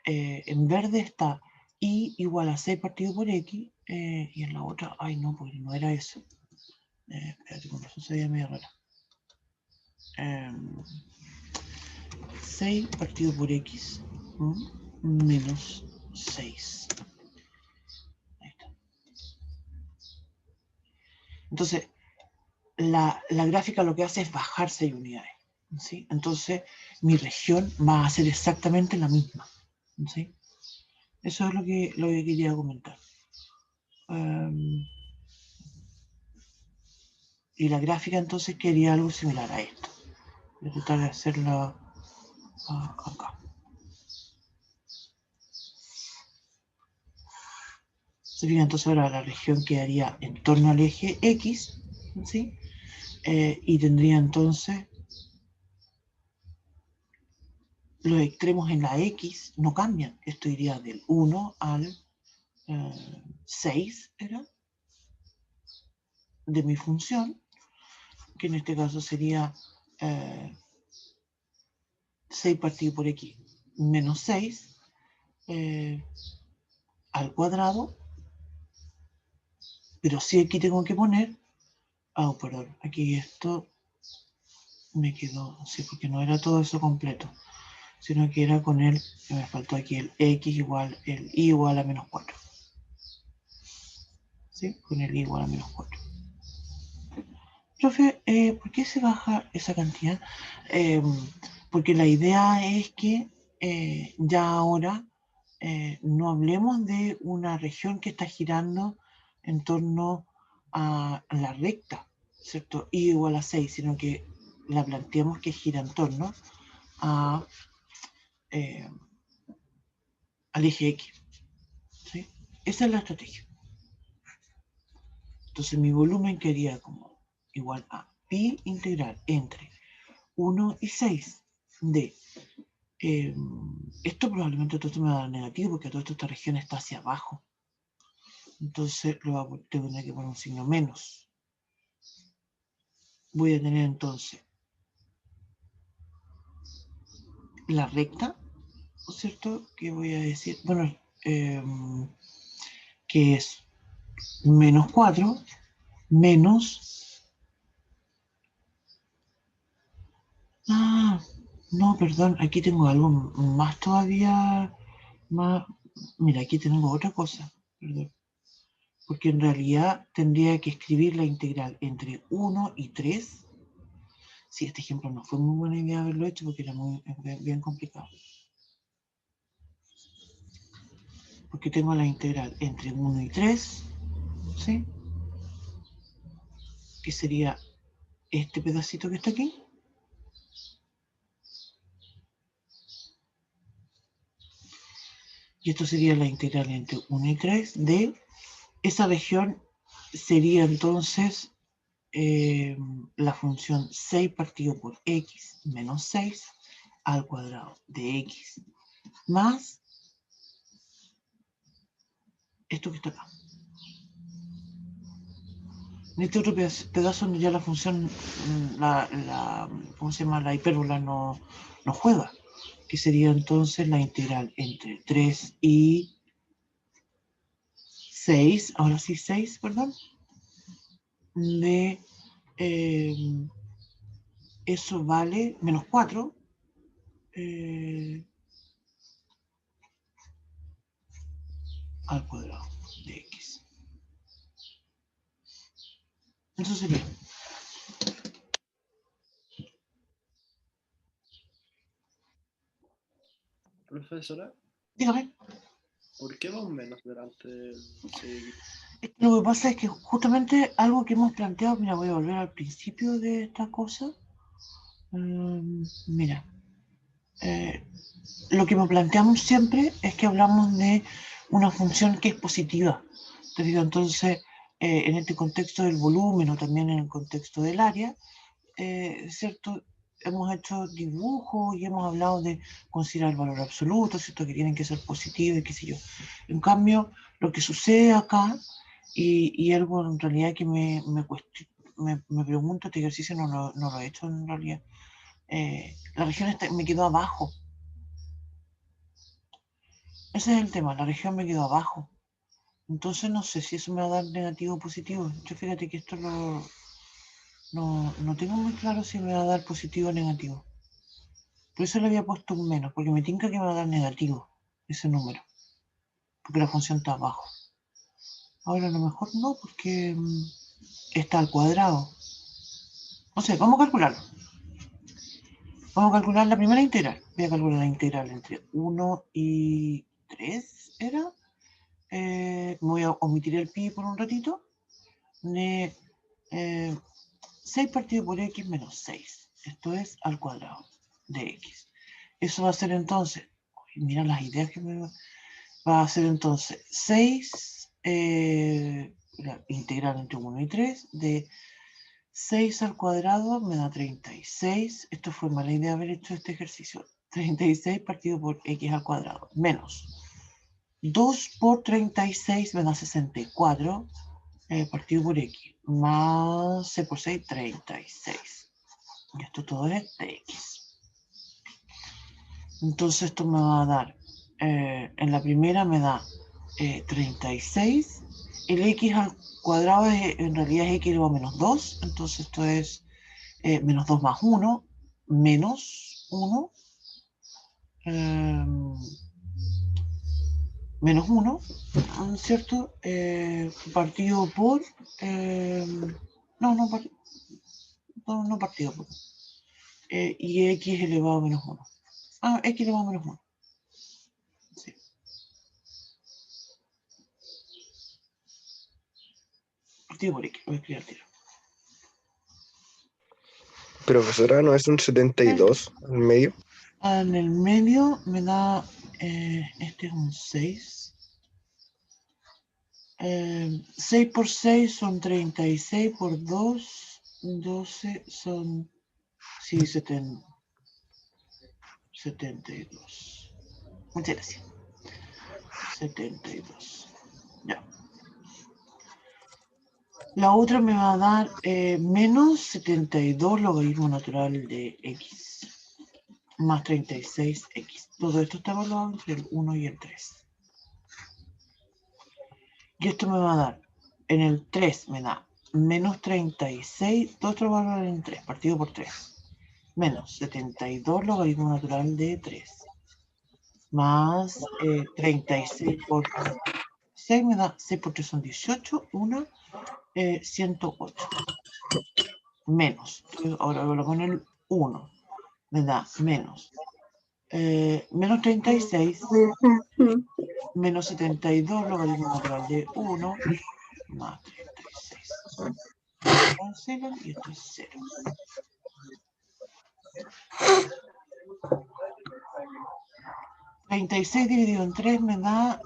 en verde está i igual a 6 partido por x, y en la otra, ay no, porque no era eso. Espérate, con eso se veía medio raro. 6 partido por x menos 6. Ahí está. Entonces, la gráfica lo que hace es bajar 6 unidades. ¿Sí? Entonces, mi región va a ser exactamente la misma. ¿Sí? Eso es lo que quería comentar. Y la gráfica entonces quería algo similar a esto. Voy a tratar de hacerlo acá. Se fijan, entonces ahora la región quedaría en torno al eje X, ¿sí? Y tendría entonces los extremos en la X no cambian. Esto iría del 1 al 6, ¿era? De mi función, que en este caso sería 6 partido por X menos 6 al cuadrado, pero sí aquí tengo que poner, perdón, aquí esto me quedó, sí, porque no era todo eso completo, sino que era con el, me faltó aquí el X igual, el Y igual a menos 4. ¿Sí? Con el Y igual a menos 4. Profe, ¿por qué se baja esa cantidad? Porque la idea es que ya ahora no hablemos de una región que está girando en torno a la recta, ¿cierto? Y igual a 6, sino que la planteamos que gira en torno a, al eje X, ¿sí? Esa es la estrategia. Entonces mi volumen quedaría como igual a pi integral entre 1 y 6 de esto probablemente todo esto me va a dar negativo porque toda esta región está hacia abajo. Entonces lo voy a tener que poner un signo menos. Voy a tener entonces la recta, ¿cierto? Que voy a decir, bueno, que es menos 4 menos... No, perdón, aquí tengo algo más todavía, más... Mira, aquí tengo otra cosa, perdón. Porque en realidad tendría que escribir la integral entre 1 y 3. Sí, este ejemplo no fue muy buena idea haberlo hecho porque era bien complicado. Porque tengo la integral entre 1 y 3, ¿sí? Que sería este pedacito que está aquí. Y esto sería la integral entre 1 y 3 de esa región. Sería entonces la función 6 partido por x menos 6 al cuadrado de x más esto que está acá. En este otro pedazo donde ya la función, ¿cómo se llama? La hipérbola no juega, que sería entonces la integral entre 3 y 6, ahora sí 6, perdón, de eso vale menos 4, al cuadrado de x. Eso sería. Profesora, Dígame. ¿por qué va un menos delante del CX? Lo que pasa es que justamente algo que hemos planteado, mira, voy a volver al principio de esta cosa. Mira, lo que me planteamos siempre es que hablamos de una función que es positiva. Te digo, entonces, en este contexto del volumen o también en el contexto del área, ¿cierto? Hemos hecho dibujos y hemos hablado de considerar el valor absoluto, ¿cierto? Que tienen que ser positivos y qué sé yo. En cambio, lo que sucede acá, y algo en realidad que me pregunto, este ejercicio no lo he hecho en realidad, la región me quedó abajo. Ese es el tema, la región me quedó abajo. Entonces no sé si eso me va a dar negativo o positivo. Yo fíjate que esto no tengo muy claro si me va a dar positivo o negativo. Por eso le había puesto un menos, porque me tinca que me va a dar negativo ese número. Porque la función está abajo. Ahora a lo mejor no, porque está al cuadrado. No sé, vamos a calcularlo. Vamos a calcular la primera integral. Voy a calcular la integral entre 1 y 3, ¿era? Voy a omitir el pi por un ratito. De 6 partido por x menos 6. Esto es al cuadrado de x. Eso va a ser entonces, mira las ideas que me va a ser entonces 6 la integral entre 1 y 3 de 6 al cuadrado me da 36. Esto fue mala idea haber hecho este ejercicio. 36 partido por x al cuadrado, menos 2 por 36 me da 64, partido por x, más c por 6, 36. Y esto todo es dx. Entonces esto me va a dar, en la primera me da 36. El x al cuadrado en realidad es x elevado a menos 2. Entonces esto es menos 2 más 1, menos 1. Menos 1, ¿cierto? Partido por... no partido por... y x elevado a menos 1. X elevado a menos 1. Sí. Partido por x, voy a escribir al tiro. Profesora, ¿no es un 72 al medio? En el medio me da... este es un 6. 6 por 6 son 36, por 2, 12 son... Sí, 72. Muchas gracias. 72. Ya. La otra me va a dar menos 72 logaritmo natural de x más 36x. Todo esto está evaluado entre el 1 y el 3. Y esto me va a dar, en el 3 me da menos 36, todo esto lo va a dar en 3, partido por 3. Menos 72 logaritmo natural de 3. Más 36 por 6 me da 6 por 3 son 18, 1, 108. Menos, entonces ahora lo pongo en el 1, me da menos. Menos 36, menos 72 logaritmo natural de 1, más 36. Cancelan y esto es 0. $36 dividido en 3 me da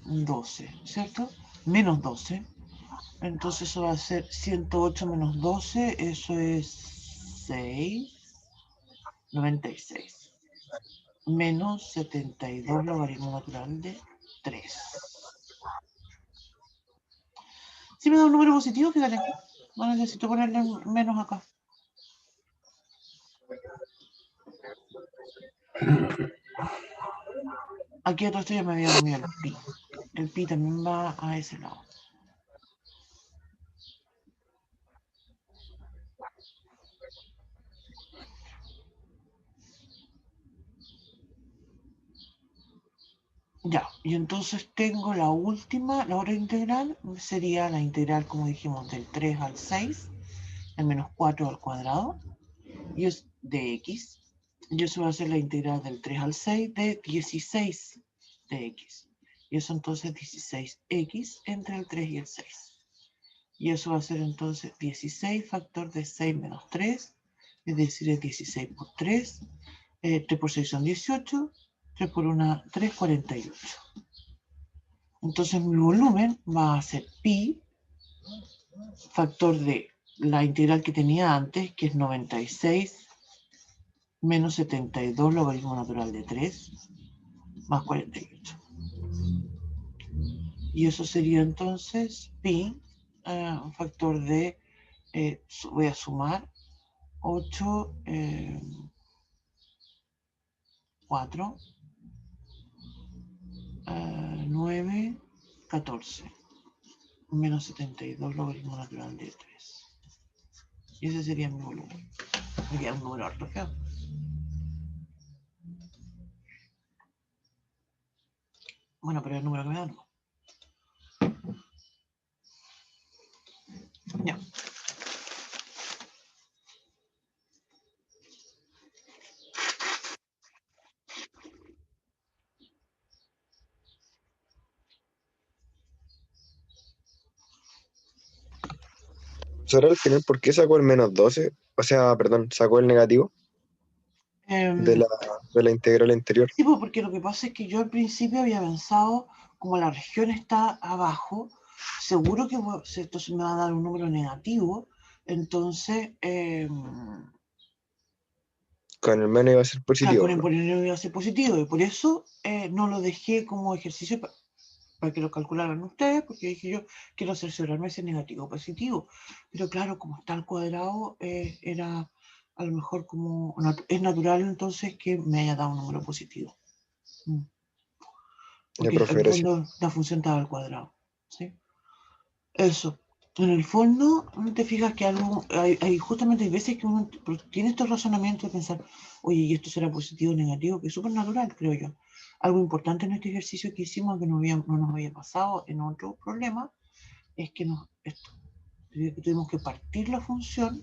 12, ¿cierto? Menos 12. Entonces eso va a ser 108 menos 12, eso es 6, 96. Menos 72 logaritmo natural de 3. Si me da un número positivo, fíjate, no necesito ponerle menos acá. Aquí otro esto ya me había comido el pi. El pi también va a ese lado. Ya, y entonces tengo la última, la otra integral, sería la integral, como dijimos, del 3 al 6, el menos 4 al cuadrado, y es de x, y eso va a ser la integral del 3 al 6 de 16 de x, y eso entonces 16x entre el 3 y el 6, y eso va a ser entonces 16 factor de 6 menos 3, es decir, es 16 por 3, 3 por 6 son 18, 3 por 1, 3, 48. Entonces mi volumen va a ser pi, factor de la integral que tenía antes, que es 96 menos 72 logaritmo natural de 3, más 48. Y eso sería entonces pi, factor de, voy a sumar, 8, 4, 9, 14. Menos 72 logaritmo natural de 3. Y ese sería mi volumen. Me queda un número harto feo. Bueno, pero es el número que me dan. Ya. Profesora, al final, ¿por qué sacó el menos 12? O sea, perdón, sacó el negativo de la integral anterior. Sí, pues, porque lo que pasa es que yo al principio había pensado como la región está abajo, seguro que entonces me va a dar un número negativo, entonces, Con el menos iba a ser claro, positivo. con el ¿No? polinomio iba a ser positivo, y por eso no lo dejé como ejercicio para que lo calcularan ustedes, porque dije yo, quiero cerciorarme si es negativo o positivo. Pero claro, como está al cuadrado, era a lo mejor como, es natural entonces que me haya dado un número positivo. Ya, Porque profe, en el gracias. fondo la función estaba al cuadrado. ¿Sí? Eso. En el fondo, no te fijas que algo, justamente hay veces que uno tiene estos razonamientos de pensar, oye, ¿y esto será positivo o negativo? Que es súper natural, creo yo. Algo importante en este ejercicio que hicimos, que no nos había pasado en otro problema, es que tuvimos que partir la función,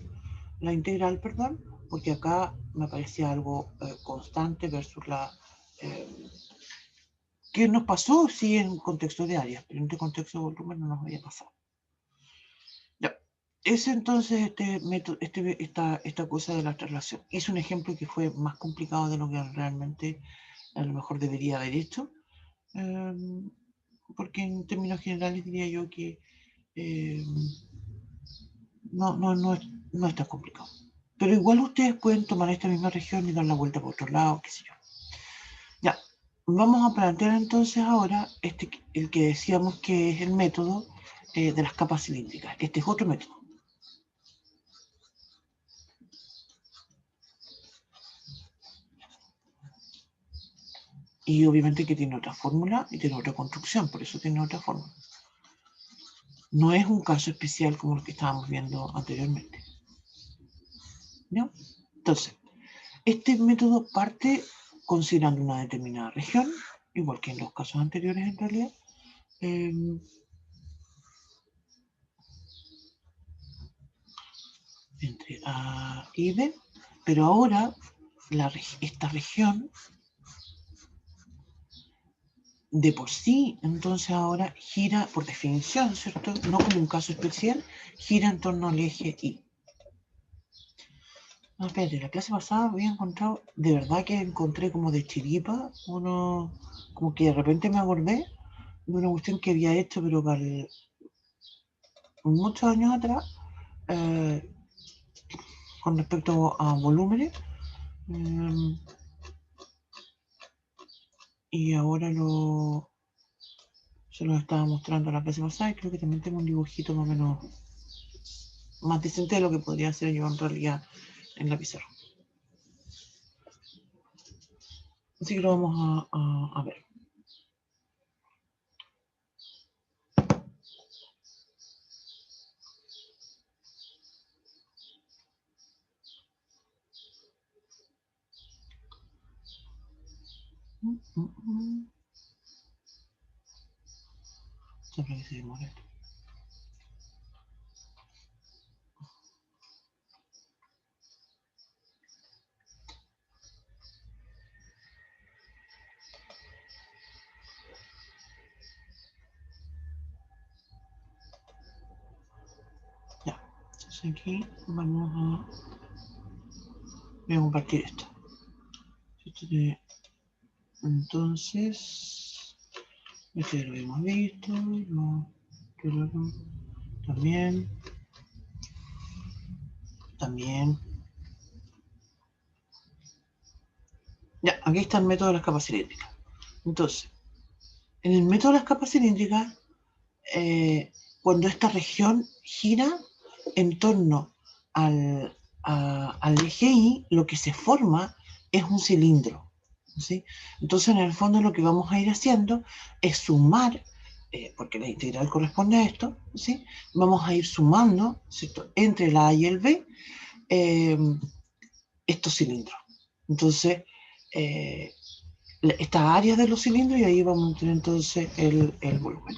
la integral, perdón, porque acá me parecía algo constante versus la... ¿qué nos pasó? Sí, en un contexto de áreas, pero en este contexto de volumen no nos había pasado. Ya. Es entonces esta cosa de la traslación. Es un ejemplo que fue más complicado de lo que realmente a lo mejor debería haber hecho, porque en términos generales diría yo que no es tan complicado. Pero igual ustedes pueden tomar esta misma región y dar la vuelta por otro lado, qué sé yo. Ya, vamos a plantear entonces ahora el que decíamos que es el método de las capas cilíndricas. Este es otro método. Y obviamente que tiene otra fórmula y tiene otra construcción, por eso tiene otra fórmula. No es un caso especial como el que estábamos viendo anteriormente. ¿No? Entonces, este método parte considerando una determinada región, igual que en los casos anteriores en realidad. Entre A y B, pero ahora esta región de por sí, entonces ahora gira por definición, ¿cierto? No como un caso especial, gira en torno al eje Y. No, espérate, la clase pasada había encontrado, de verdad que encontré como de chiripa, como que de repente me acordé de una cuestión que había hecho, pero muchos años atrás, con respecto a volúmenes, y ahora se los estaba mostrando la clase pasada, y creo que también tengo un dibujito más o menos más decente de lo que podría hacer yo en realidad en la pizarra. Así que lo vamos a ver. Siempre que se demora esto. Ya, entonces aquí voy a compartir esto. Entonces, este ya lo hemos visto, también. Ya, aquí está el método de las capas cilíndricas. Entonces, en el método de las capas cilíndricas, cuando esta región gira en torno al eje Y, lo que se forma es un cilindro. ¿Sí? Entonces, en el fondo, lo que vamos a ir haciendo es sumar, porque la integral corresponde a esto, ¿sí? Vamos a ir sumando, ¿cierto?, entre la A y el B estos cilindros. Entonces, estas áreas de los cilindros, y ahí vamos a tener entonces el volumen.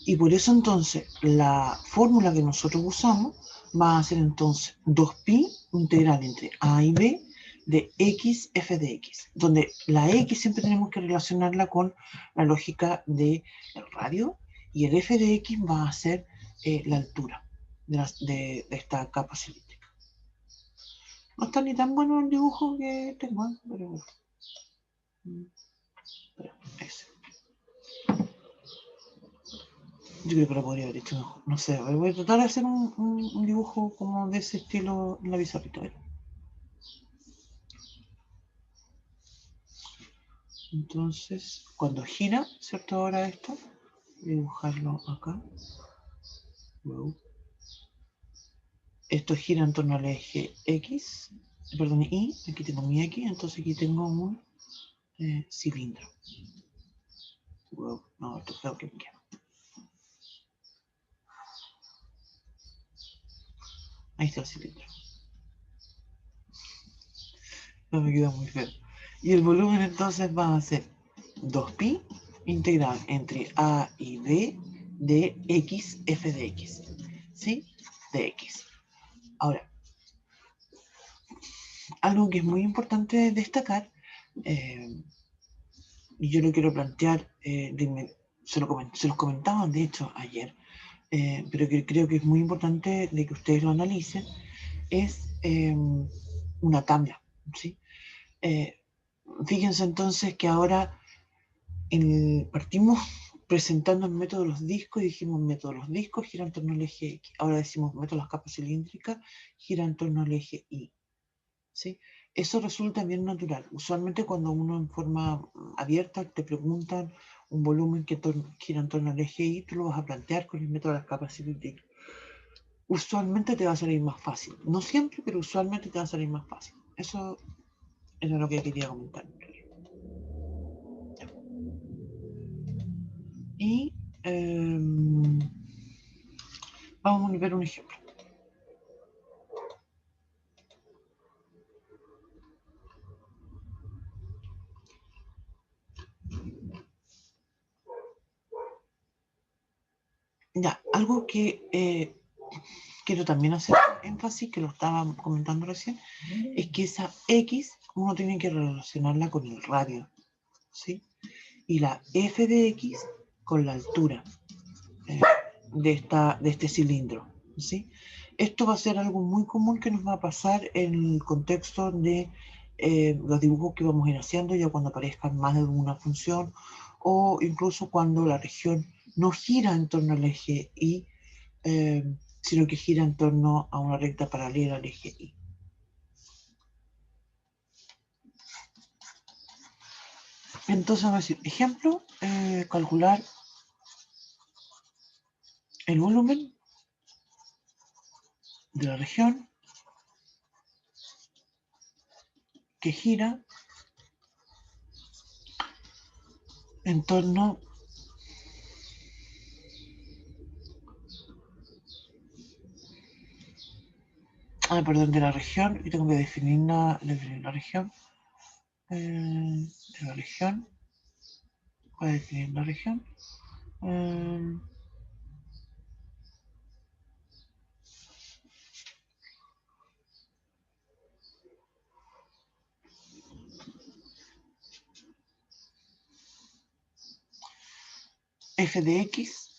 Y por eso entonces la fórmula que nosotros usamos va a ser entonces 2pi integral entre A y B de x f de x, donde la x siempre tenemos que relacionarla con la lógica del radio, y el f de x va a ser la altura de esta capa cilíndrica. No está ni tan bueno el dibujo que tengo, pero ese. Yo creo que lo podría haber hecho mejor. No sé, a ver, voy a tratar de hacer un dibujo como de ese estilo en la pizarrita. A ver. Entonces, cuando gira, ¿cierto? Ahora esto, voy a dibujarlo acá. Wow. Esto gira en torno al eje X, perdón, Y. Aquí tengo mi X, entonces aquí tengo un cilindro. Wow, no, esto fue lo que me queda. Ahí está el cilindro. No me queda muy feo. Y el volumen entonces va a ser 2pi integral entre A y B de X f de X. ¿Sí? De X. Ahora, algo que es muy importante destacar, y yo lo quiero plantear, se los comentaban de hecho ayer, pero que creo que es muy importante de que ustedes lo analicen, es una tabla, ¿sí? Fíjense entonces que ahora partimos presentando el método de los discos y dijimos método de los discos gira en torno al eje X. Ahora decimos método de las capas cilíndricas gira en torno al eje Y. ¿Sí? Eso resulta bien natural. Usualmente cuando uno en forma abierta te preguntan un volumen que gira en torno al eje Y, tú lo vas a plantear con el método de las capas cilíndricas. Usualmente te va a salir más fácil. No siempre, pero usualmente te va a salir más fácil. Eso era lo que quería comentar. Y vamos a ver un ejemplo. Ya, algo que quiero también hacer énfasis, que lo estaba comentando recién, es que esa X uno tiene que relacionarla con el radio, ¿sí? Y la f de X con la altura de este cilindro, ¿sí? Esto va a ser algo muy común que nos va a pasar en el contexto de los dibujos que vamos a ir haciendo ya cuando aparezcan más de una función o incluso cuando la región no gira en torno al eje Y, sino que gira en torno a una recta paralela al eje Y. Entonces vamos a decir, ejemplo, calcular el volumen de la región que gira en torno perdón, de la región, y tengo que definir la región, de la región, voy a definir la región, f de x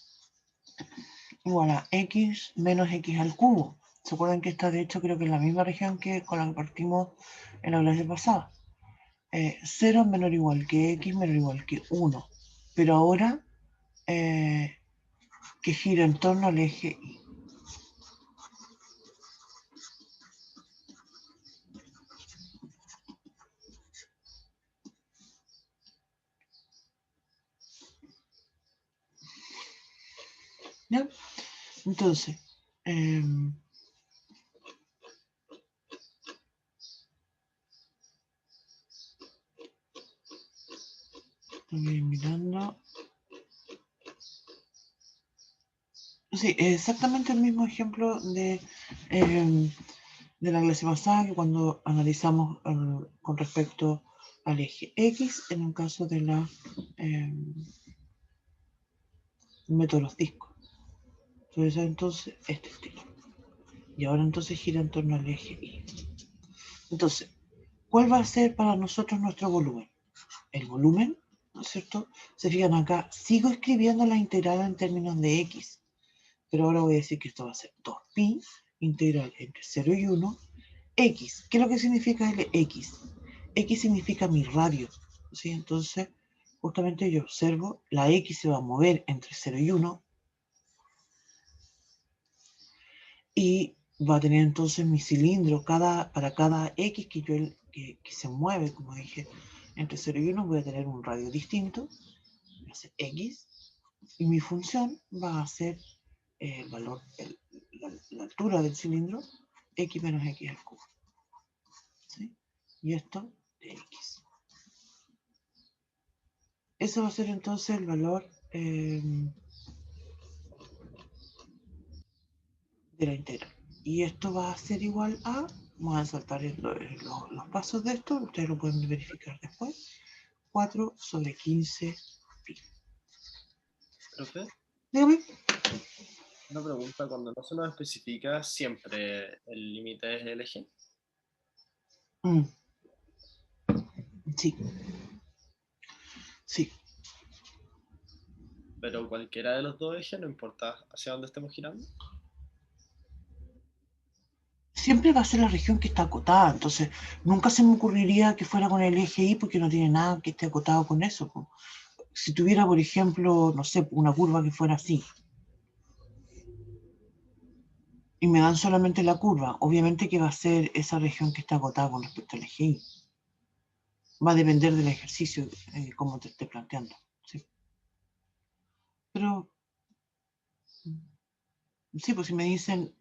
igual a x menos x al cubo. ¿Se acuerdan que esta de hecho creo que es la misma región que con la que partimos en la clase pasada? 0 menor o igual que x menor o igual que 1, pero ahora que gira en torno al eje Y. ¿Ya? Entonces, estoy mirando. Sí, exactamente el mismo ejemplo de la clase pasada que cuando analizamos con respecto al eje X en el caso de la método de los discos. Entonces, este estilo. Y ahora entonces gira en torno al eje Y. Entonces, ¿cuál va a ser para nosotros nuestro volumen? El volumen, ¿no es cierto? Se fijan acá, sigo escribiendo la integral en términos de X, pero ahora voy a decir que esto va a ser 2pi integral entre 0 y 1, X. ¿Qué es lo que significa el X? X significa mi radio, ¿sí? Entonces, justamente yo observo, la X se va a mover entre 0 y 1, Y va a tener entonces mi cilindro, para cada X que se mueve, como dije, entre 0 y 1, voy a tener un radio distinto, va a ser X, y mi función va a ser el valor, la altura del cilindro, X menos X al cubo. ¿Sí? Y esto de X. Eso va a ser entonces el valor de la integral. Y esto va a ser igual a, vamos a saltar los pasos de esto, ustedes lo pueden verificar después, 4 sobre 15 pi. Profe, Dígame. una pregunta, cuando no se nos especifica, ¿siempre el límite es el eje? Sí. Sí. Pero cualquiera de los dos ejes, no importa hacia dónde estemos girando. Siempre va a ser la región que está acotada, entonces nunca se me ocurriría que fuera con el eje Y porque no tiene nada que esté acotado con eso. Si tuviera, por ejemplo, no sé, una curva que fuera así, y me dan solamente la curva, obviamente que va a ser esa región que está acotada con respecto al eje Y. Va a depender del ejercicio, como te esté planteando. ¿Sí? Pero, sí, pues si me dicen,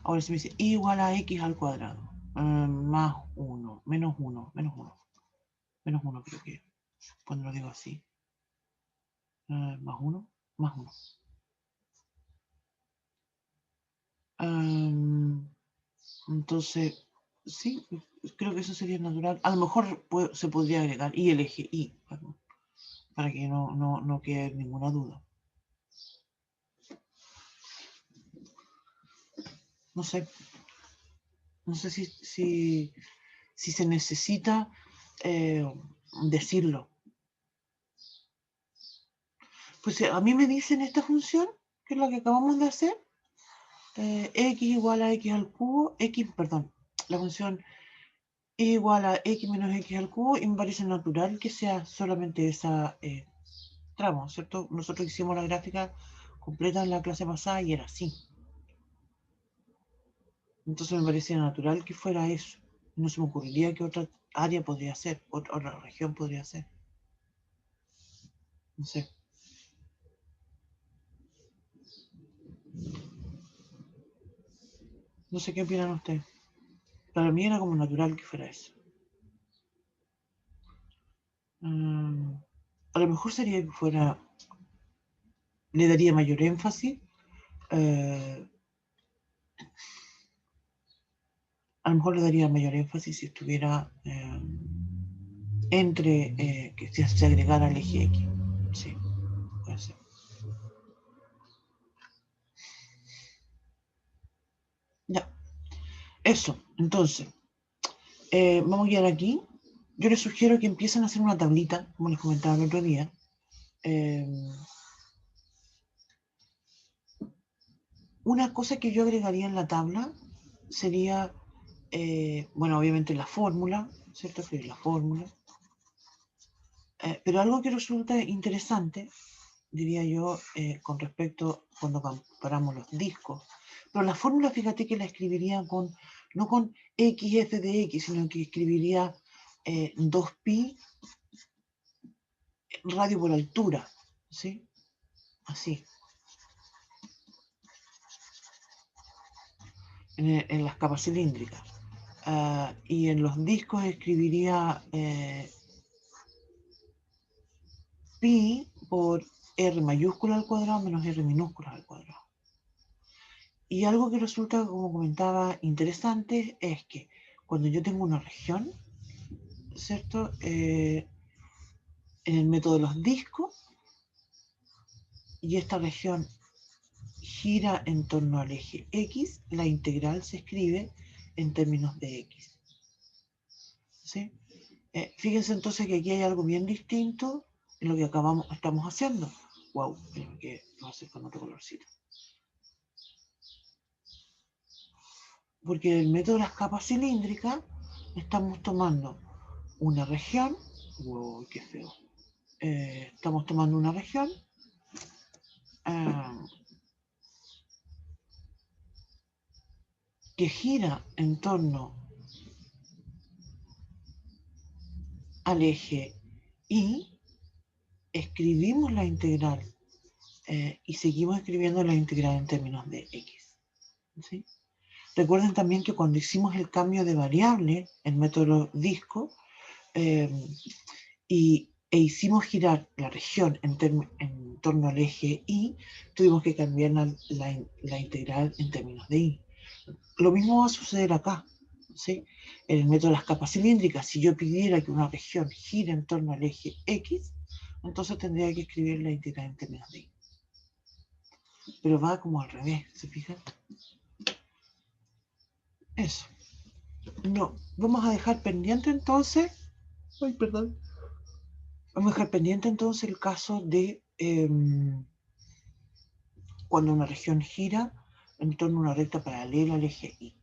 ahora si me dice Y igual a X al cuadrado, más 1, menos 1, menos 1, menos 1 creo que, cuando lo digo así, más 1, más 1. Entonces, sí, creo que eso sería natural. A lo mejor se podría agregar y el eje Y, para que no quede ninguna duda. No sé. No sé si se necesita decirlo. Pues a mí me dicen esta función, que es la que acabamos de hacer, x igual a x al cubo, la función igual a x menos x al cubo, y me parece natural que sea solamente esa tramo, ¿cierto? Nosotros hicimos la gráfica completa en la clase pasada y era así. Entonces me parecía natural que fuera eso. No se me ocurriría que otra área podría ser, otra región podría ser. No sé. No sé qué opinan ustedes. Para mí era como natural que fuera eso. A lo mejor sería que fuera, le daría mayor énfasis. A lo mejor le daría mayor énfasis si estuviera que se agregara al eje X. Sí, puede ser. Ya, eso. Entonces, vamos a quedar aquí. Yo les sugiero que empiecen a hacer una tablita, como les comentaba el otro día. Una cosa que yo agregaría en la tabla sería, bueno, obviamente la fórmula, ¿cierto? Escribir la fórmula. Pero algo que resulta interesante, diría yo, con respecto cuando comparamos los discos. Pero la fórmula, fíjate que la escribiría no con xf de x, sino que escribiría 2pi radio por altura, ¿sí? Así. En las capas cilíndricas. Y en los discos escribiría pi por r mayúscula al cuadrado menos r minúscula al cuadrado. Y algo que resulta, como comentaba, interesante es que cuando yo tengo una región, ¿cierto? En el método de los discos, y esta región gira en torno al eje X, la integral se escribe en términos de X. ¿Sí? Fíjense entonces que aquí hay algo bien distinto en lo que estamos haciendo. Wow, que lo hace con otro colorcito. Porque en el método de las capas cilíndricas estamos tomando una región, wow, qué feo. Estamos tomando una región que gira en torno al eje Y, escribimos la integral y seguimos escribiendo la integral en términos de X. ¿Sí? Recuerden también que cuando hicimos el cambio de variable, el método disco, e hicimos girar la región en torno al eje Y, tuvimos que cambiar la integral en términos de Y. Lo mismo va a suceder acá, ¿sí? En el método de las capas cilíndricas, si yo pidiera que una región gire en torno al eje X, entonces tendría que escribir la integral en términos de Y. Pero va como al revés, ¿se fijan? Eso. No, vamos a dejar pendiente entonces. Ay, perdón. Vamos a dejar pendiente entonces el caso de cuando una región gira en torno a una recta paralela al eje Y.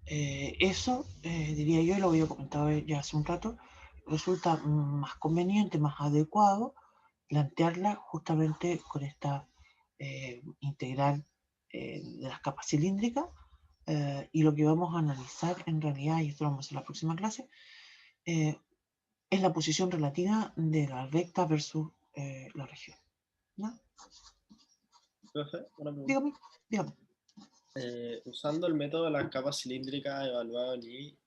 Eso, diría yo, y lo había comentado ya hace un rato, resulta más conveniente, más adecuado plantearla justamente con esta integral de las capas cilíndricas, y lo que vamos a analizar en realidad, y esto lo vamos a hacer en la próxima clase, es la posición relativa de la recta versus la región. ¿No? Profe, una pregunta. Dígame, dígame. Usando el método de las capas cilíndricas evaluado en I,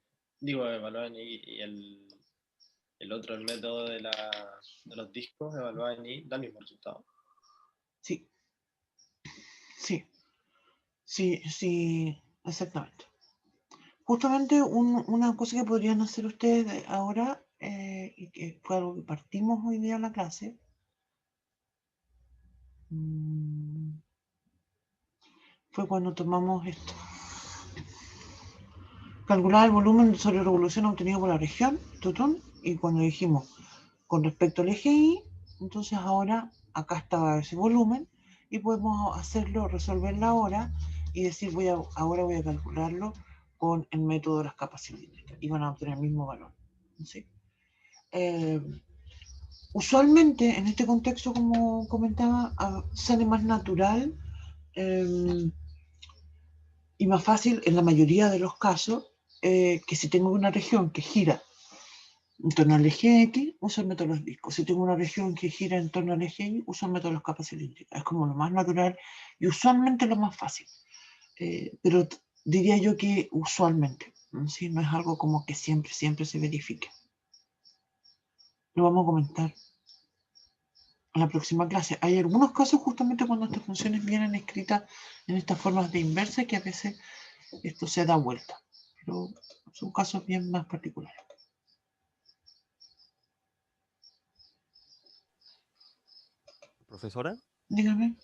evaluado en I y el otro, el método de los discos evaluado en I, da el mismo resultado. Sí. Sí. Sí, sí, exactamente. Justamente una cosa que podrían hacer ustedes ahora, y que fue algo que partimos hoy día en la clase, fue cuando tomamos esto. Calcular el volumen sobre revolución obtenido por la región, tutún, y cuando dijimos con respecto al eje Y, entonces ahora acá estaba ese volumen y podemos hacerlo, resolverlo ahora y decir ahora voy a calcularlo con el método de las capas cilíndricas y van a obtener el mismo valor. ¿Sí? Usualmente en este contexto, como comentaba, sale más natural y más fácil en la mayoría de los casos que si tengo una región que gira en torno al eje X, uso el método de los discos. Si tengo una región que gira en torno al eje Y, uso el método de las capas cilíndricas. Es como lo más natural y usualmente lo más fácil. Pero diría yo que usualmente, ¿sí? No es algo como que siempre se verifique. Lo vamos a comentar en la próxima clase. Hay algunos casos justamente cuando estas funciones vienen escritas en estas formas de inversa que a veces esto se da vuelta. Pero son casos bien más particulares. Profesora, Dígame.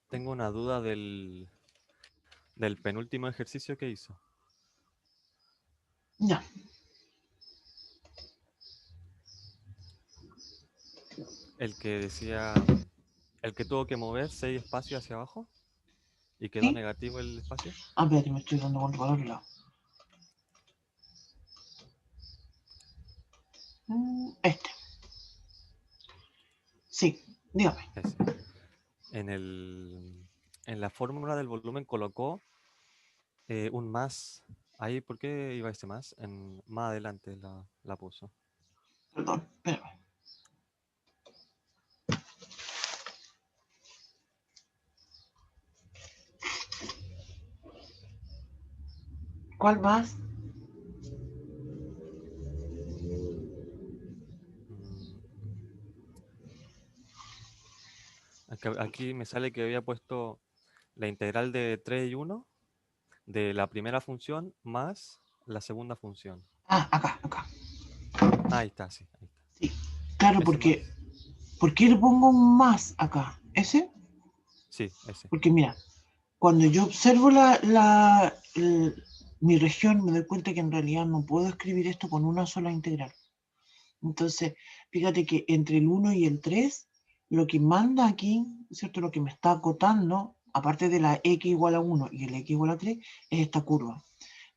tengo una duda del penúltimo ejercicio que hizo. Ya. El que decía, el que tuvo que mover 6 espacios hacia abajo y quedó ¿Sí? negativo el espacio. A ver, me estoy dando vuelta para otro lado. Este. Sí, dígame. Ese. En la fórmula del volumen colocó un más. Ahí, ¿por qué iba ese más? Más adelante la puso. Perdón, espérame. ¿Cuál más? Aquí me sale que había puesto la integral de 3 y 1 de la primera función más la segunda función. Ah, acá. Ahí está, sí. Ahí está. Sí, claro, ¿Ese porque más? ¿por qué le pongo un más acá? ¿Ese? Sí, ese. Porque mira, cuando yo observo mi región, me doy cuenta que en realidad no puedo escribir esto con una sola integral. Entonces, fíjate que entre el 1 y el 3, lo que manda aquí, ¿cierto? Lo que me está acotando, aparte de la x igual a 1 y el x igual a 3, es esta curva.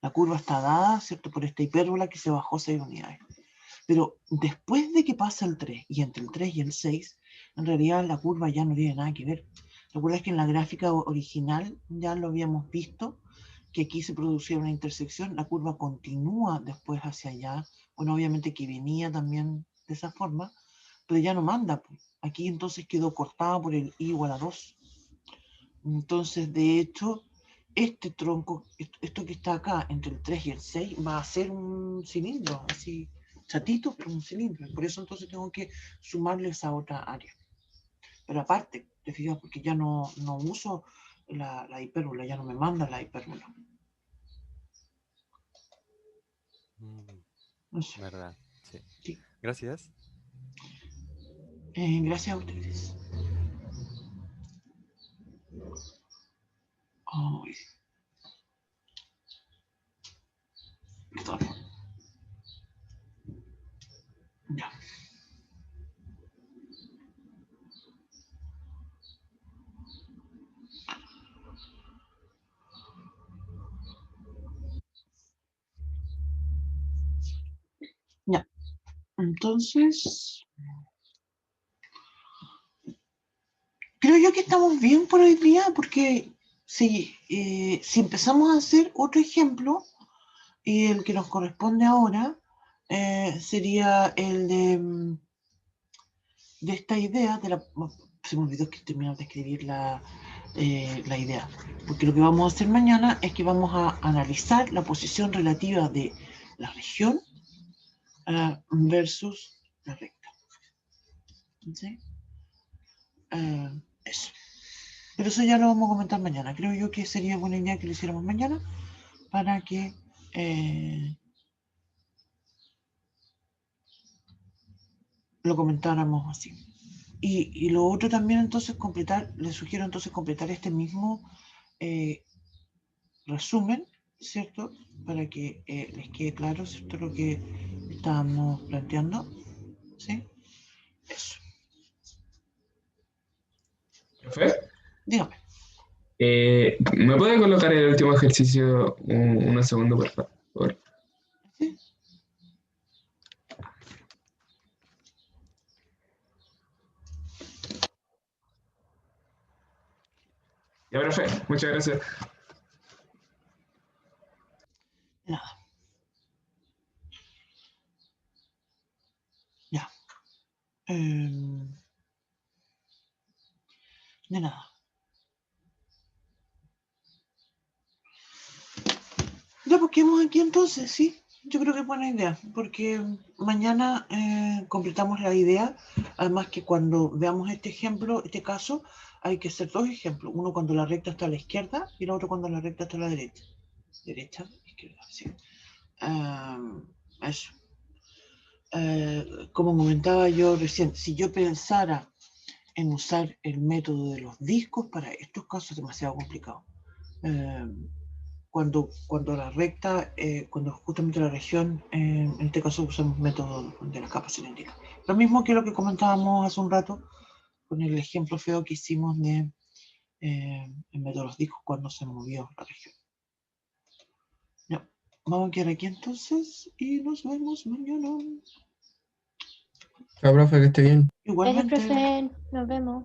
La curva está dada, ¿cierto? Por esta hipérbola que se bajó 6 unidades. Pero después de que pasa el 3, y entre el 3 y el 6, en realidad la curva ya no tiene nada que ver. ¿Recuerdas que en la gráfica original ya lo habíamos visto? Que aquí se producía una intersección, la curva continúa después hacia allá. Bueno, obviamente que venía también de esa forma, pero ya no manda. Aquí entonces quedó cortada por el i igual a 2. Entonces, de hecho, este tronco, esto que está acá, entre el 3 y el 6, va a ser un cilindro, así, chatito, pero un cilindro. Por eso entonces tengo que sumarle esa otra área. Pero aparte, te fijas, porque ya no uso la hipérbola, ya no me manda la hipérbola. Eso. ¿Verdad? Sí. Sí. Gracias. Gracias a ustedes. Ay. Perdón. Ya. Ya. Entonces, creo yo que estamos bien por hoy día, porque si empezamos a hacer otro ejemplo, y el que nos corresponde ahora sería el de esta idea, se me olvidó que terminar de escribir la idea, porque lo que vamos a hacer mañana es que vamos a analizar la posición relativa de la región versus la recta. ¿Sí? Eso. Pero eso ya lo vamos a comentar mañana. Creo yo que sería buena idea que lo hiciéramos mañana para que lo comentáramos así. Y lo otro también entonces les sugiero entonces completar este mismo resumen, ¿cierto? Para que les quede claro, ¿cierto? Lo que estábamos planteando, ¿sí? Eso. ¿Profe? Dígame. ¿Me puede colocar el último ejercicio unos segundos, por favor? ¿Sí? Ya, profe, muchas gracias. Nada. Ya. De nada. Ya, pues quedamos aquí entonces, ¿sí? Yo creo que es buena idea, porque mañana completamos la idea. Además que cuando veamos este ejemplo, este caso, hay que hacer dos ejemplos. Uno cuando la recta está a la izquierda y el otro cuando la recta está a la derecha. Derecha, izquierda, sí. Eso. Como comentaba yo recién, si yo pensara en usar el método de los discos para estos casos es demasiado complicado. Cuando la recta, cuando justamente la región, en este caso usamos método de las capas cilíndricas. Lo mismo que lo que comentábamos hace un rato con el ejemplo feo que hicimos de el método de los discos cuando se movió la región. Ya, vamos a quedar aquí entonces y nos vemos mañana. Chao, profe, que esté bien. Gracias, Igualmente. profe. Nos vemos.